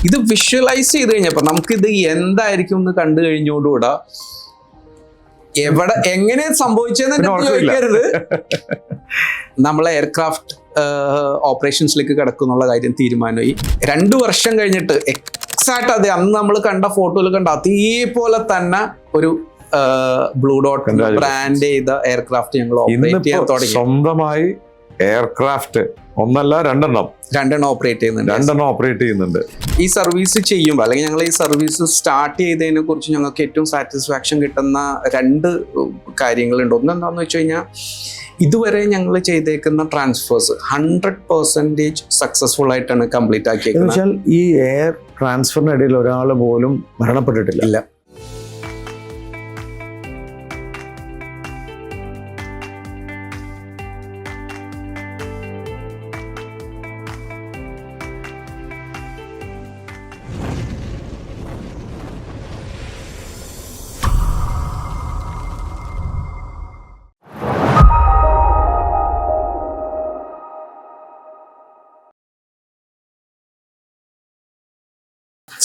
ഇത് വിഷ്വലൈസ് ചെയ്ത് കഴിഞ്ഞപ്പോൾ നമുക്കിത് എന്തായിരിക്കും എന്ന് കണ്ടു കഴിഞ്ഞോടുകൂടാ എവിടെ എങ്ങനെ സംഭവിച്ചതെന്ന് ചോദിക്കരുത്. നമ്മളെ എയർക്രാഫ്റ്റ് ഓപ്പറേഷൻസിലേക്ക് കിടക്കുന്നുള്ള കാര്യം തീരുമാനമായി. 2 വർഷം കഴിഞ്ഞിട്ട് എക്സാക്ട് അതെ അന്ന് നമ്മൾ കണ്ട ഫോട്ടോയിൽ കണ്ട അതേപോലെ തന്നെ ഒരു ബ്ലൂ ഡോട്ട് ബ്രാൻഡ് ചെയ്ത എയർക്രാഫ്റ്റ് ഞങ്ങൾ ഓപ്പറേറ്റ് ചെയ്യാൻ തുടങ്ങി. സ്വന്തമായി എയർക്രാഫ്റ്റ് ഒന്നല്ല രണ്ടെണ്ണം ഓപ്പറേറ്റ് ചെയ്യുന്നുണ്ട്. ഈ സർവീസ് ചെയ്യുമ്പോൾ അല്ലെങ്കിൽ ഞങ്ങൾ ഈ സർവീസ് സ്റ്റാർട്ട് ചെയ്തതിനെ കുറിച്ച് ഞങ്ങൾക്ക് ഏറ്റവും സാറ്റിസ്ഫാക്ഷൻ കിട്ടുന്ന 2 കാര്യങ്ങളുണ്ട്. ഒന്നെന്താണെന്ന് വെച്ച് കഴിഞ്ഞാൽ ഇതുവരെ ഞങ്ങൾ ചെയ്തേക്കുന്ന ട്രാൻസ്ഫേഴ്സ് 100% സക്സസ്ഫുൾ ആയിട്ടാണ് കംപ്ലീറ്റ് ആക്കിയേക്കുന്നത്. ഈ എയർ ട്രാൻസ്ഫറിനിടയിൽ ഒരാൾ പോലും മരണപ്പെട്ടിട്ടില്ല.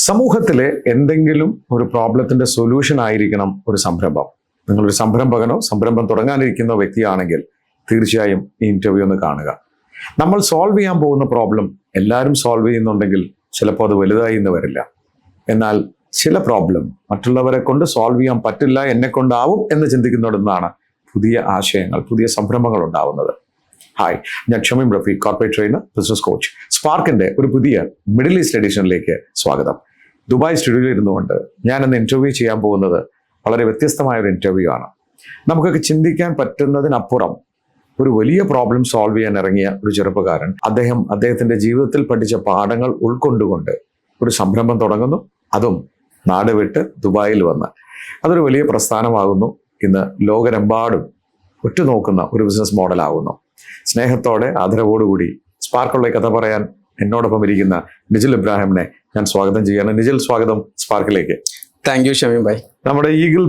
സമൂഹത്തിലെ എന്തെങ്കിലും ഒരു പ്രോബ്ലത്തിന്റെ സൊല്യൂഷൻ ആയിരിക്കണം ഒരു സംരംഭം. നിങ്ങളൊരു സംരംഭകനോ സംരംഭം തുടങ്ങാനിരിക്കുന്ന വ്യക്തിയാണെങ്കിൽ തീർച്ചയായും ഈ ഇന്റർവ്യൂ ഒന്ന് കാണുക. നമ്മൾ സോൾവ് ചെയ്യാൻ പോകുന്ന പ്രോബ്ലം എല്ലാവരും സോൾവ് ചെയ്യുന്നുണ്ടെങ്കിൽ ചിലപ്പോൾ അത് വലുതായി എന്ന് വരില്ല. എന്നാൽ ചില പ്രോബ്ലം മറ്റുള്ളവരെ കൊണ്ട് സോൾവ് ചെയ്യാൻ പറ്റില്ല, എന്നെ കൊണ്ടാവും എന്ന് ചിന്തിക്കുന്നിടത്താണ് പുതിയ ആശയങ്ങൾ, പുതിയ സംരംഭങ്ങൾ ഉണ്ടാവുന്നത്. ഹായ്, ഞാൻ Shameem Rafeeq, corporate trainer, business coach. സ്പാർക്കിന്റെ ഒരു പുതിയ മിഡിൽ ഈസ്റ്റ് എഡിഷനിലേക്ക് സ്വാഗതം. ദുബായ് സ്റ്റുഡിയോയിൽ ഇരുന്നുകൊണ്ട് ഞാൻ ഇന്ന് ഇന്റർവ്യൂ ചെയ്യാൻ പോകുന്നത് വളരെ വ്യത്യസ്തമായ ഒരു ഇന്റർവ്യൂ ആണ്. നമുക്കൊക്കെ ചിന്തിക്കാൻ പറ്റുന്നതിനപ്പുറം ഒരു വലിയ പ്രോബ്ലം സോൾവ് ചെയ്യാൻ ഇറങ്ങിയ ഒരു ചെറുപ്പക്കാരൻ, അദ്ദേഹത്തിന്റെ ജീവിതത്തിൽ പഠിച്ച പാഠങ്ങൾ ഉൾക്കൊണ്ടുകൊണ്ട് ഒരു സംരംഭം തുടങ്ങുന്നു. അതും നാട് വിട്ട് ദുബായിൽ വന്ന് അതൊരു വലിയ പ്രസ്ഥാനമാകുന്നു. ഇന്ന് ലോകരെമ്പാടും ഉറ്റുനോക്കുന്ന ഒരു ബിസിനസ് മോഡലാകുന്നു. സ്നേഹത്തോടെ ആദരവോടുകൂടി സ്പാർക്കുള്ള കഥ പറയാൻ എന്നോടൊപ്പം ഇരിക്കുന്ന നിജിൽ ഇബ്രാഹിമിനെ ഞാൻ സ്വാഗതം ചെയ്യാണ്. നിജിൽ, സ്വാഗതം സ്പാർക്കിലേക്ക്. Thank you Shameem bhai. നമ്മുടെ ഈഗിൾ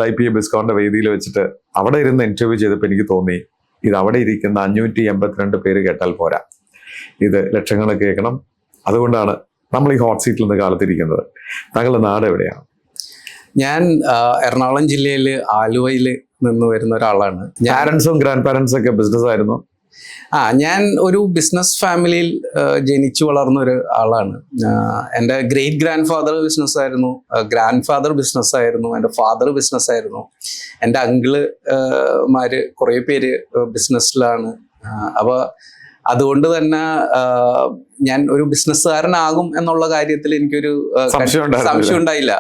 IPA ബിസ്കോണിന്റെ വേദിയിൽ വെച്ചിട്ട് അവിടെ ഇരുന്ന് ഇന്റർവ്യൂ ചെയ്തപ്പോൾ എനിക്ക് തോന്നി, ഇത് അവിടെ ഇരിക്കുന്ന 582 പേര് കേട്ടാൽ പോരാ, ഇത് ലക്ഷങ്ങൾ കേൾക്കണം. അതുകൊണ്ടാണ് നമ്മൾ ഈ ഹോട്ട് സീറ്റിൽ നിന്ന് കാലത്തിരിക്കുന്നത്. താങ്കളുടെ നാട് എവിടെയാണ്? ഞാൻ എറണാകുളം ജില്ലയിൽ ആലുവയിൽ നിന്ന് വരുന്ന ഒരാളാണ്. പാരന്റ്സും ഗ്രാൻഡ് പാരന്റ്സും ഒക്കെ ബിസിനസ് ആയിരുന്നു? ഞാൻ ഒരു ബിസിനസ് ഫാമിലിയിൽ ജനിച്ചു വളർന്ന ഒരു ആളാണ്. എൻ്റെ ഗ്രേറ്റ് ഗ്രാൻഡ് ഫാദർ ബിസിനസ് ആയിരുന്നു, ഗ്രാൻഡ് ഫാദർ ബിസിനസ് ആയിരുന്നു, എൻ്റെ ഫാദർ ബിസിനസ് ആയിരുന്നു, എൻ്റെ അങ്കിള്മാര് കുറേ പേര് ബിസിനസ്സിലാണ്. അപ്പോൾ അതുകൊണ്ട് തന്നെ ഞാൻ ഒരു ബിസിനസ്സുകാരനാകും എന്നുള്ള കാര്യത്തിൽ എനിക്കൊരു സംശയം ഉണ്ടായില്ല.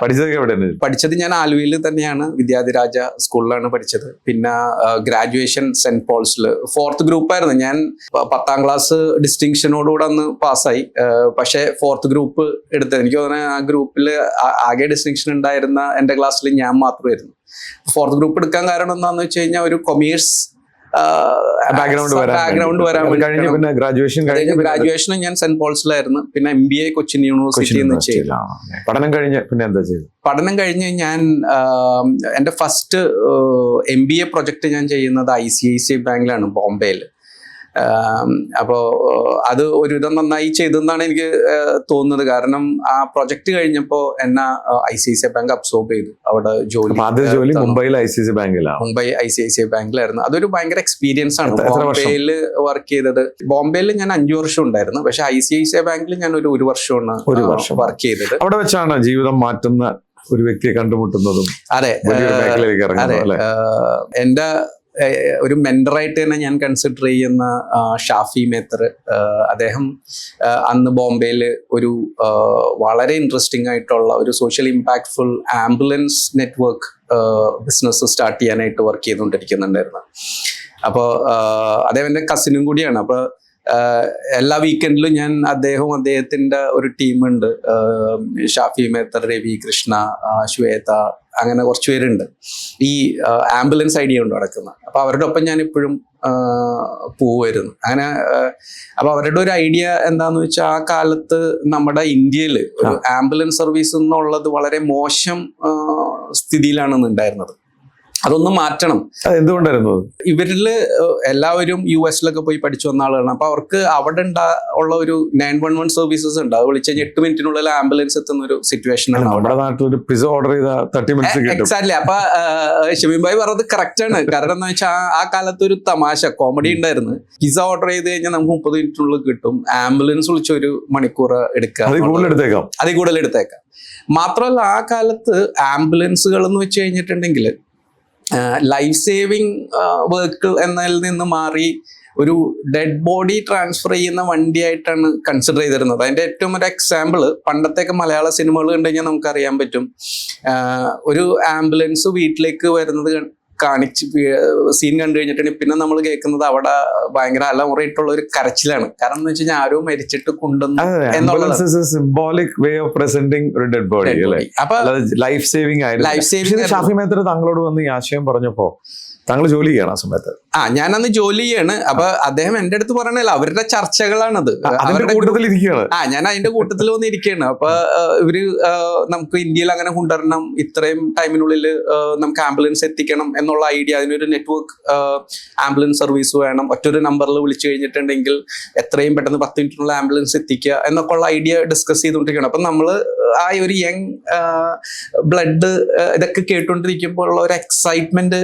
പഠിച്ചത് ഞാൻ ആലുവയിൽ തന്നെയാണ്, വിദ്യാധിരാജ സ്കൂളിലാണ് പഠിച്ചത്. പിന്നെ ഗ്രാജുവേഷൻ സെന്റ് പോൾസിൽ 4th ഗ്രൂപ്പായിരുന്നു. ഞാൻ 10ാം ക്ലാസ് ഡിസ്റ്റിങ്ഷനോടുകൂടെ അന്ന് പാസ്സായി. പക്ഷേ 4th ഗ്രൂപ്പ് എടുത്തത് എനിക്ക് തോന്നുന്നത് ആ ഗ്രൂപ്പിൽ ആകെ ഡിസ്റ്റിങ്ഷൻ ഉണ്ടായിരുന്ന എൻ്റെ ക്ലാസ്സിൽ ഞാൻ മാത്രമായിരുന്നു. 4th ഗ്രൂപ്പ് എടുക്കാൻ കാരണം എന്താണെന്ന് വെച്ച് കഴിഞ്ഞാൽ ഒരു കൊമേഴ്സ് ബാക്ക്ഗ്രൗണ്ട് വരാൻ വേണ്ടി. പിന്നെ ഗ്രാജുവേഷൻ ഞാൻ സെന്റ് പോൾസിലായിരുന്നു. പിന്നെ MBA കൊച്ചിൻ യൂണിവേഴ്സിറ്റിയിൽ നിന്ന് ചെയ്തു. പഠനം കഴിഞ്ഞ് പിന്നെ എന്താ ചെയ്തു? പഠനം കഴിഞ്ഞ് ഞാൻ എൻ്റെ ഫസ്റ്റ് MBA പ്രൊജക്ട് ഞാൻ ചെയ്യുന്നത് ICICI ബാങ്കിലാണ്, ബോംബെയിൽ. അപ്പോൾ അത് ഒരുവിധം നന്നായി ചെയ്തെന്നാണ് എനിക്ക് തോന്നുന്നത്. കാരണം ആ പ്രൊജക്ട് കഴിഞ്ഞപ്പോൾ എന്നെ ICICI ബാങ്ക് അബ്സോർബ് ചെയ്തു. അവിടെ ജോലി മുംബൈ ICICI ബാങ്കിലായിരുന്നു. അതൊരു ഭയങ്കര എക്സ്പീരിയൻസ് ആണ്. ബോംബെയിൽ വർക്ക് ചെയ്തത്. ബോംബെയിൽ ഞാൻ 5 വർഷം ഉണ്ടായിരുന്നു. പക്ഷെ ICICI ബാങ്കിൽ ഞാൻ ഒരു വർഷമാണ് വർക്ക് ചെയ്തത്. അവിടെ വെച്ചാണ് ജീവിതം മാറ്റുന്ന ഒരു വ്യക്തിയെ കണ്ടുമുട്ടുന്നതും. അതെ, എൻ്റെ ഒരു മെന്ററായിട്ട് തന്നെ ഞാൻ കൺസിഡർ ചെയ്യുന്ന ഷാഫി മേത്തർ. അദ്ദേഹം അന്ന് ബോംബെയിൽ ഒരു വളരെ ഇൻട്രസ്റ്റിംഗ് ആയിട്ടുള്ള ഒരു social impactful ambulance network business start ചെയ്യാനായിട്ട് വർക്ക് ചെയ്തുകൊണ്ടിരിക്കുന്നുണ്ടായിരുന്നു. അപ്പോൾ അദ്ദേഹം എൻ്റെ കസിനും കൂടിയാണ്. അപ്പോൾ എല്ലാ വീക്കെൻഡിലും ഞാൻ അദ്ദേഹത്തിന്റെ ഒരു ടീമുണ്ട്, ഷാഫി മേത്തർ, രവി കൃഷ്ണ, ശ്വേത, അങ്ങനെ കുറച്ച് പേരുണ്ട് ഈ ആംബുലൻസ് ഐഡിയ കൊണ്ട് നടക്കുന്നത്. അപ്പോൾ അവരുടെ ഒപ്പം ഞാൻ ഇപ്പോഴും പോവുമായിരുന്നു. അങ്ങനെ അപ്പോൾ അവരുടെ ഒരു ഐഡിയ എന്താന്ന് വെച്ചാൽ, ആ കാലത്ത് നമ്മുടെ ഇന്ത്യയിൽ ഒരു ആംബുലൻസ് സർവീസ് എന്നുള്ളത് വളരെ മോശം സ്ഥിതിയിലാണ് ഉണ്ടായിരുന്നത്. അതൊന്ന് മാറ്റണം. എന്തുകൊണ്ടായിരുന്നു? ഇവരില് എല്ലാവരും US പോയി പഠിച്ചു വന്ന ആളുകളാണ്. അപ്പൊ അവർക്ക് അവിടെ ഉള്ള ഒരു 911 സർവീസസ് ഉണ്ട്. അത് വിളിച്ചു കഴിഞ്ഞാൽ 8 മിനിറ്റിനുള്ളിൽ ആംബുലൻസ് എത്തുന്ന ഒരു സിറ്റുവേഷൻ ആണ്. നമ്മുടെ നാട്ടിൽ ഒരു പിസ്സ ഓർഡർ ചെയ്ത 30 മിനിറ്റ്സ് കിട്ടും. എക്സാക്ട്ലി. അപ്പൊ ഷമീം ഭായി പറഞ്ഞത് കറക്റ്റ് ആണ്. കാരണം എന്താ വെച്ചാൽ ആ കാലത്ത് ഒരു തമാശ കോമഡി ഉണ്ടായിരുന്നു. പിസ്സ ഓർഡർ ചെയ്ത് കഴിഞ്ഞാൽ നമുക്ക് 30 മിനിറ്റിനുള്ളിൽ കിട്ടും. ആംബുലൻസ് വിളിച്ച 1 മണിക്കൂർ എടുക്കാം. അതിൽ കൂടുതൽ എടുത്തേക്കാം. മാത്രമല്ല ആ കാലത്ത് ആംബുലൻസുകൾ എന്ന് വെച്ച് കഴിഞ്ഞിട്ടുണ്ടെങ്കിൽ ലൈഫ് സേവിങ് വെഹിക്കിൾ എന്നതിൽ നിന്ന് മാറി ഒരു ഡെഡ് ബോഡി ട്രാൻസ്ഫർ ചെയ്യുന്ന വണ്ടിയായിട്ടാണ് കൺസിഡർ ചെയ്തിരുന്നത്. അതിന്റെ ഏറ്റവും ഒരു എക്സാമ്പിൾ, പണ്ടത്തെയൊക്കെ മലയാള സിനിമകൾ കണ്ടു കഴിഞ്ഞാൽ നമുക്ക് അറിയാൻ പറ്റും. ഒരു ആംബുലൻസ് വീട്ടിലേക്ക് വരുന്നത് കാണിച്ച് സീൻ കണ്ടു കഴിഞ്ഞിട്ടുണ്ടെങ്കിൽ പിന്നെ നമ്മൾ കേൾക്കുന്നത് അവിടെ ഭയങ്കര അലമുറയിട്ടുള്ള ഒരു കരച്ചിലാണ്. കാരണം എന്ന് വെച്ച് കഴിഞ്ഞാൽ ആരോ മരിച്ചിട്ട് കൊണ്ടുവന്നു എന്നുള്ളത് സിംബോളിക് വേ ഓഫ് പ്രസന്റിംഗ് ഒരു ഡെഡ് ബോഡി. അപ്പൊ ലൈഫ് സേവിംഗ് ആയിരുന്നു. ഷാഫി മേത്തർ താങ്കളോട് വന്ന് ഈ ആശയം പറഞ്ഞപ്പോ താങ്കൾ ജോലി ചെയ്യണം ആ സമയത്ത്? ഞാൻ അന്ന് ജോലി ചെയ്യാണ്. അപ്പൊ അദ്ദേഹം എന്റെ അടുത്ത് പറഞ്ഞല്ലോ, അവരുടെ ചർച്ചകളാണത്. ഞാൻ അതിന്റെ കൂട്ടത്തിൽ വന്ന് ഇരിക്കുകയാണ്. അപ്പൊ ഇവര് നമുക്ക് ഇന്ത്യയിൽ അങ്ങനെ കൊണ്ടുവരണം, ഇത്രയും ടൈമിനുള്ളിൽ നമുക്ക് ആംബുലൻസ് എത്തിക്കണം എന്നുള്ള ഐഡിയ, അതിനൊരു നെറ്റ്വർക്ക് ആംബുലൻസ് സർവീസ് വേണം, ഒറ്റൊരു നമ്പറിൽ വിളിച്ചു കഴിഞ്ഞിട്ടുണ്ടെങ്കിൽ എത്രയും പെട്ടെന്ന് 10 മിനിറ്റിനുള്ള ആംബുലൻസ് എത്തിക്കുക എന്നൊക്കെ ഉള്ള ഐഡിയ ഡിസ്കസ് ചെയ്തുകൊണ്ടിരിക്കുകയാണ്. അപ്പൊ നമ്മള് ആ ഒരു യങ് ബ്ലഡ് ഇതൊക്കെ കേട്ടുകൊണ്ടിരിക്കുമ്പോൾ ഉള്ള ഒരു എക്സൈറ്റ്മെന്റ്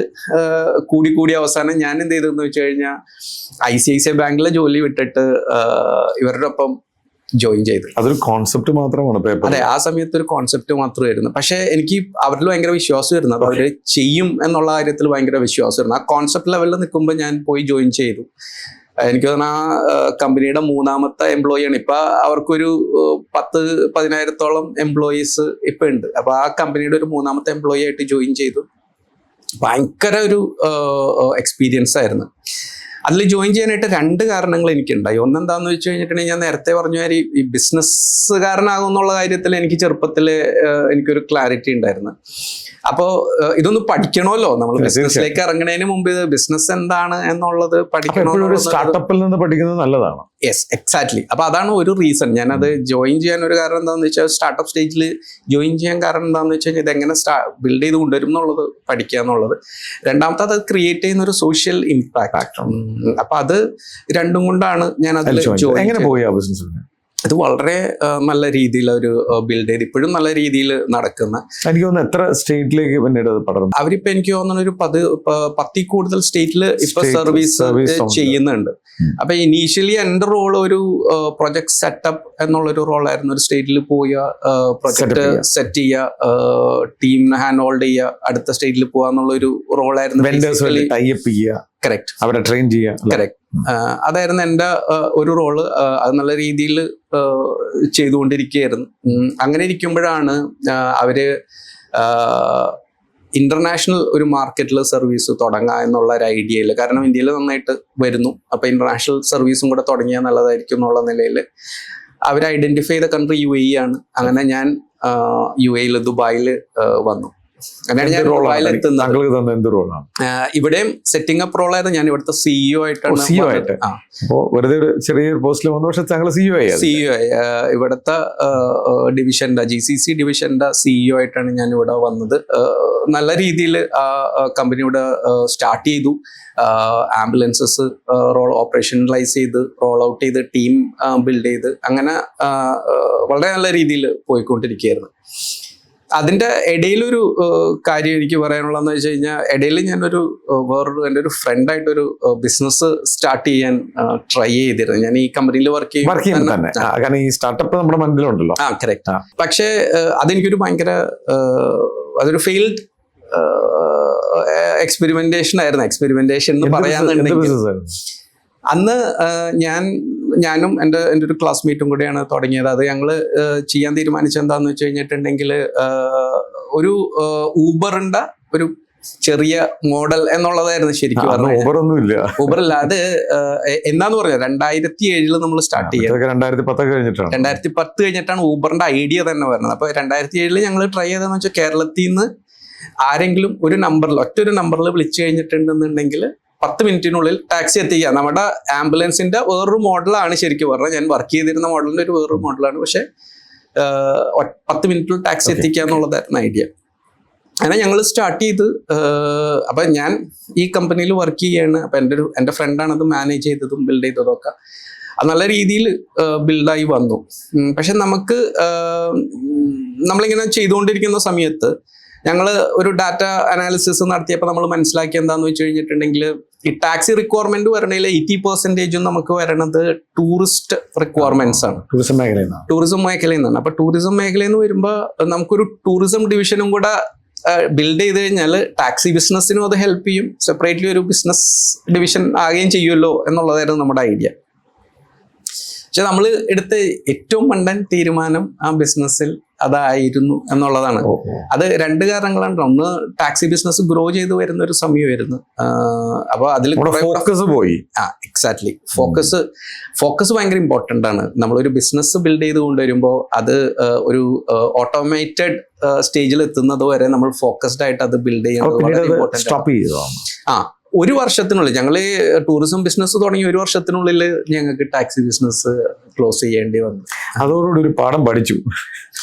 കൂടി അവസാനം ഞാൻ എന്ത് ചെയ്തെന്ന് വെച്ച് കഴിഞ്ഞാൽ ICICI ബാങ്കിലെ ജോലി വിട്ടിട്ട് ഇവരുടെ ഒപ്പം ജോയിൻ ചെയ്തു. അതൊരു കോൺസെപ്റ്റ് മാത്രമാണ്. അതെ, ആ സമയത്ത് ഒരു കോൺസെപ്റ്റ് മാത്രമായിരുന്നു. പക്ഷെ എനിക്ക് അവരിൽ ഭയങ്കര വിശ്വാസമായിരുന്നു. അത് അവര് ചെയ്യും എന്നുള്ള കാര്യത്തിൽ ഭയങ്കര വിശ്വാസമായിരുന്നു. ആ കോൺസെപ്റ്റ് ലെവലിൽ നിൽക്കുമ്പോൾ ഞാൻ പോയി ജോയിൻ ചെയ്തു. എനിക്ക് തോന്നുന്നു ആ കമ്പനിയുടെ 3ാമത്തെ എംപ്ലോയി ആണ്. ഇപ്പൊ അവർക്കൊരു 10,000-15,000 എംപ്ലോയീസ് ഇപ്പൊ ഉണ്ട്. അപ്പൊ ആ കമ്പനിയുടെ ഒരു 3ാമത്തെ എംപ്ലോയി ആയിട്ട് ജോയിൻ ചെയ്തു. ഭയങ്കര ഒരു എക്സ്പീരിയൻസ് ആയിരുന്നു. അതിൽ ജോയിൻ ചെയ്യാനായിട്ട് 2 കാരണങ്ങൾ എനിക്കുണ്ടായി. ഒന്നെന്താന്ന് വെച്ച് കഴിഞ്ഞിട്ടുണ്ടെങ്കിൽ, ഞാൻ നേരത്തെ പറഞ്ഞ മാതിരി ഈ ബിസിനസ്സുകാരനാകും എന്നുള്ള കാര്യത്തിൽ എനിക്ക് ചെറുപ്പത്തിൽ എനിക്കൊരു ക്ലാരിറ്റി ഉണ്ടായിരുന്നു. അപ്പോൾ ഇതൊന്ന് പഠിക്കണമല്ലോ, നമ്മൾ ബിസിനസ്സിലേക്ക് ഇറങ്ങുന്നതിന് മുമ്പ് ഇത് ബിസിനസ് എന്താണ് എന്നുള്ളത് പഠിക്കണം. സ്റ്റാർട്ടപ്പിൽ നിന്ന് പഠിക്കുന്നത് നല്ലതാണ്. Yes, exactly. അപ്പൊ അതാണ് ഒരു റീസൺ ഞാനത് ജോയിൻ ചെയ്യാൻ ഒരു കാരണം എന്താണെന്ന് വെച്ചാൽ, സ്റ്റാർട്ടപ്പ് സ്റ്റേജിൽ ജോയിൻ ചെയ്യാൻ കാരണം എന്താണെന്ന് വെച്ച് കഴിഞ്ഞാൽ ഇതെങ്ങനെ ബിൽഡ് ചെയ്ത് കൊണ്ടുവരും എന്നുള്ളത് പഠിക്കുക എന്നുള്ളത്. രണ്ടാമത്തെ അത് ക്രിയേറ്റ് ചെയ്യുന്ന ഒരു സോഷ്യൽ ഇമ്പാക്ട്. അപ്പൊ അത് രണ്ടും കൊണ്ടാണ് ഞാൻ അതിൽ ജോയിൻ. അത് വളരെ നല്ല രീതിയിൽ ഒരു ബിൽഡ് ചെയ്ത് ഇപ്പോഴും നല്ല രീതിയിൽ നടക്കുന്ന. എനിക്ക് തോന്നുന്നു എത്ര സ്റ്റേറ്റിലേക്ക് പിന്നീട് പടർന്നു? അവരിപ്പോ എനിക്ക് തോന്നുന്നു ഒരു 10 കൂടുതൽ സ്റ്റേറ്റിൽ ഇപ്പൊ സർവീസ് ചെയ്യുന്നുണ്ട്. അപ്പൊ ഇനീഷ്യലി എന്റെ റോൾ ഒരു പ്രൊജക്ട് സെറ്റപ്പ് എന്നുള്ളൊരു റോളായിരുന്നു. ഒരു സ്റ്റേറ്റിൽ പോയ പ്രൊജക്ട് സെറ്റ് ചെയ്യുക, ടീമിനെ ഹാൻഡ് ഹോൾഡ് ചെയ്യുക, അടുത്ത സ്റ്റേറ്റിൽ പോവുക എന്നുള്ള ഒരു റോളായിരുന്നു. കറക്റ്റ്, അവരെ ട്രെയിൻ ചെയ്യുക. കറക്റ്റ്, അതായിരുന്നു എൻ്റെ ഒരു റോള്. അത് നല്ല രീതിയിൽ ചെയ്തുകൊണ്ടിരിക്കുകയായിരുന്നു. അങ്ങനെ ഇരിക്കുമ്പോഴാണ് അവര് ഇന്റർനാഷണൽ ഒരു മാർക്കറ്റിൽ സർവീസ് തുടങ്ങുക എന്നുള്ള ഒരു ഐഡിയയിൽ, കാരണം ഇന്ത്യയിൽ നന്നായിട്ട് വരുന്നു, അപ്പൊ ഇന്റർനാഷണൽ സർവീസും കൂടെ തുടങ്ങിയാൽ നല്ലതായിരിക്കും എന്നുള്ള നിലയിൽ അവർ ഐഡന്റിഫൈ ചെയ്ത കൺട്രി UAE ആണ്. അങ്ങനെ ഞാൻ UAE ദുബായിൽ വന്നു. അങ്ങനെയാണ് ഞാൻ ദുബായിൽ എത്തുന്നത്. ഇവിടെയും സെറ്റിംഗ് അപ്പ് റോളായിരുന്നു. ഞാൻ ഇവിടുത്തെ CEO ആയിട്ടാണ്. CEO ആയി ഇവിടുത്തെ ഡിവിഷന്റെ GCC ഡിവിഷന്റെ CEO ആയിട്ടാണ് ഞാൻ ഇവിടെ വന്നത്. നല്ല രീതിയിൽ കമ്പനിയുടെ സ്റ്റാർട്ട് ചെയ്തു. ആംബുലൻസസ് ഓപ്പറേഷനലൈസ് ചെയ്ത് റോൾ ഔട്ട് ചെയ്ത് ടീം ബിൽഡ് ചെയ്ത് അങ്ങനെ വളരെ നല്ല രീതിയിൽ പോയിക്കൊണ്ടിരിക്കുകയായിരുന്നു. അതിന്റെ ഇടയിലൊരു കാര്യം എനിക്ക് പറയാനുള്ളതെന്ന് വെച്ച് കഴിഞ്ഞാൽ, ഇടയിൽ ഞാനൊരു എൻ്റെ ഒരു ഫ്രണ്ടായിട്ടൊരു ബിസിനസ് സ്റ്റാർട്ട് ചെയ്യാൻ ട്രൈ ചെയ്തിരുന്നു. ഞാൻ ഈ കമ്പനിയിൽ വർക്ക് ചെയ്യുമ്പോൾ ഈ സ്റ്റാർട്ടപ്പ് നമ്മുടെ മനസ്സിലുണ്ടല്ലോ. കറക്റ്റ്. പക്ഷേ അതെനിക്കൊരു ഭയങ്കര അതൊരു ഫെയിൽഡ് എക്സ്പെരിമെന്റേഷൻ ആയിരുന്നു. എക്സ്പെരിമെന്റേഷൻ എന്ന് പറയാന്നുണ്ടെങ്കിൽ, അന്ന് ഞാനും എൻ്റെ ഒരു ക്ലാസ്മേറ്റും കൂടെയാണ് തുടങ്ങിയത്. അത് ഞങ്ങള് ചെയ്യാൻ തീരുമാനിച്ചത് എന്താന്ന് വെച്ച് കഴിഞ്ഞിട്ടുണ്ടെങ്കിൽ, ഒരു ഊബറിന്റെ ഒരു ചെറിയ മോഡൽ എന്നുള്ളതായിരുന്നു ശരിക്കും പറഞ്ഞത്. ഊബറില്ല, അത് എന്താന്ന് പറഞ്ഞത് 2007 നമ്മൾ സ്റ്റാർട്ട് ചെയ്യാം. 2010 കഴിഞ്ഞിട്ടാണ് ഊബറിന്റെ ഐഡിയ തന്നെ വരുന്നത്. അപ്പൊ 2007 ഞങ്ങൾ ട്രൈ ചെയ്തതെന്ന് വെച്ചാൽ, കേരളത്തിൽ നിന്ന് ആരെങ്കിലും ഒരു നമ്പറിൽ ഒറ്റൊരു നമ്പറിൽ വിളിച്ചു കഴിഞ്ഞിട്ടുണ്ടെന്നുണ്ടെങ്കിൽ 10 മിനിറ്റിനുള്ളിൽ ടാക്സി എത്തിക്കുക. നമ്മുടെ ആംബുലൻസിന്റെ വേറൊരു മോഡലാണ് ശരിക്കും പറഞ്ഞാൽ. ഞാൻ വർക്ക് ചെയ്തിരുന്ന മോഡലിന്റെ ഒരു വേറൊരു മോഡലാണ്. പക്ഷെ 10 മിനിറ്റിൽ ടാക്സി എത്തിക്കുക എന്നുള്ളതായിരുന്നു ഐഡിയ. അങ്ങനെ ഞങ്ങൾ സ്റ്റാർട്ട് ചെയ്ത് അപ്പം ഞാൻ ഈ കമ്പനിയിൽ വർക്ക് ചെയ്യാണ്. അപ്പം എൻ്റെ ഫ്രണ്ടാണ് അത് മാനേജ് ചെയ്തതും ബിൽഡ് ചെയ്തതും ഒക്കെ. അത് നല്ല രീതിയിൽ ബിൽഡായി വന്നു. പക്ഷെ നമുക്ക് നമ്മളിങ്ങനെ ചെയ്തുകൊണ്ടിരിക്കുന്ന സമയത്ത് ഞങ്ങൾ ഒരു ഡാറ്റ അനാലിസിസ് നടത്തിയപ്പോൾ നമ്മൾ മനസ്സിലാക്കിയ എന്താണെന്ന് വെച്ച് കഴിഞ്ഞിട്ടുണ്ടെങ്കിൽ ഈ ടാക്സി റിക്വയർമെന്റ് വരണതിൽ 80% നമുക്ക് വരണത് ടൂറിസ്റ്റ് റിക്വയർമെന്റ്സ് ആണ്. ടൂറിസം മേഖലയിൽ നിന്നാണ്. അപ്പൊ ടൂറിസം മേഖലയിൽ നിന്ന് വരുമ്പോൾ നമുക്കൊരു ടൂറിസം ഡിവിഷനും കൂടെ ബിൽഡ് ചെയ്ത് കഴിഞ്ഞാൽ ടാക്സി ബിസിനസ്സിനും അത് ഹെൽപ്പ് ചെയ്യും, സെപ്പറേറ്റ്ലി ഒരു ബിസിനസ് ഡിവിഷൻ ആകുകയും ചെയ്യുമല്ലോ എന്നുള്ളതായിരുന്നു നമ്മുടെ ഐഡിയ. പക്ഷെ നമ്മൾ എടുത്ത ഏറ്റവും മണ്ടൻ തീരുമാനം ആ ബിസിനസ്സിൽ അതായിരുന്നു എന്നുള്ളതാണ്. അത് 2 കാരണങ്ങളാണ്. ഒന്ന്, ടാക്സി ബിസിനസ് ഗ്രോ ചെയ്ത് വരുന്ന ഒരു സമയമായിരുന്നു. അപ്പൊ അതിൽ ഫോക്കസ് പോയി. എക്സാക്ട്ലി. ഫോക്കസ് ഭയങ്കര ഇമ്പോർട്ടൻ്റ് ആണ്. നമ്മളൊരു ബിസിനസ് ബിൽഡ് ചെയ്ത് കൊണ്ടുവരുമ്പോൾ അത് ഒരു ഓട്ടോമേറ്റഡ് സ്റ്റേജിൽ എത്തുന്നത് വരെ നമ്മൾ ഫോക്കസ്ഡ് ആയിട്ട് അത് ബിൽഡ് ചെയ്യുന്നത് വളരെ ഇമ്പോർട്ടൻ്റ്. 1 വർഷത്തിനുള്ളിൽ ഞങ്ങൾ ടൂറിസം ബിസിനസ് തുടങ്ങി 1 വർഷത്തിനുള്ളിൽ ഞങ്ങൾക്ക് ടാക്സി ബിസിനസ് ക്ലോസ് ചെയ്യേണ്ടി വന്നു. അതോടുകൂടി ഒരു പാഠം പഠിച്ചു.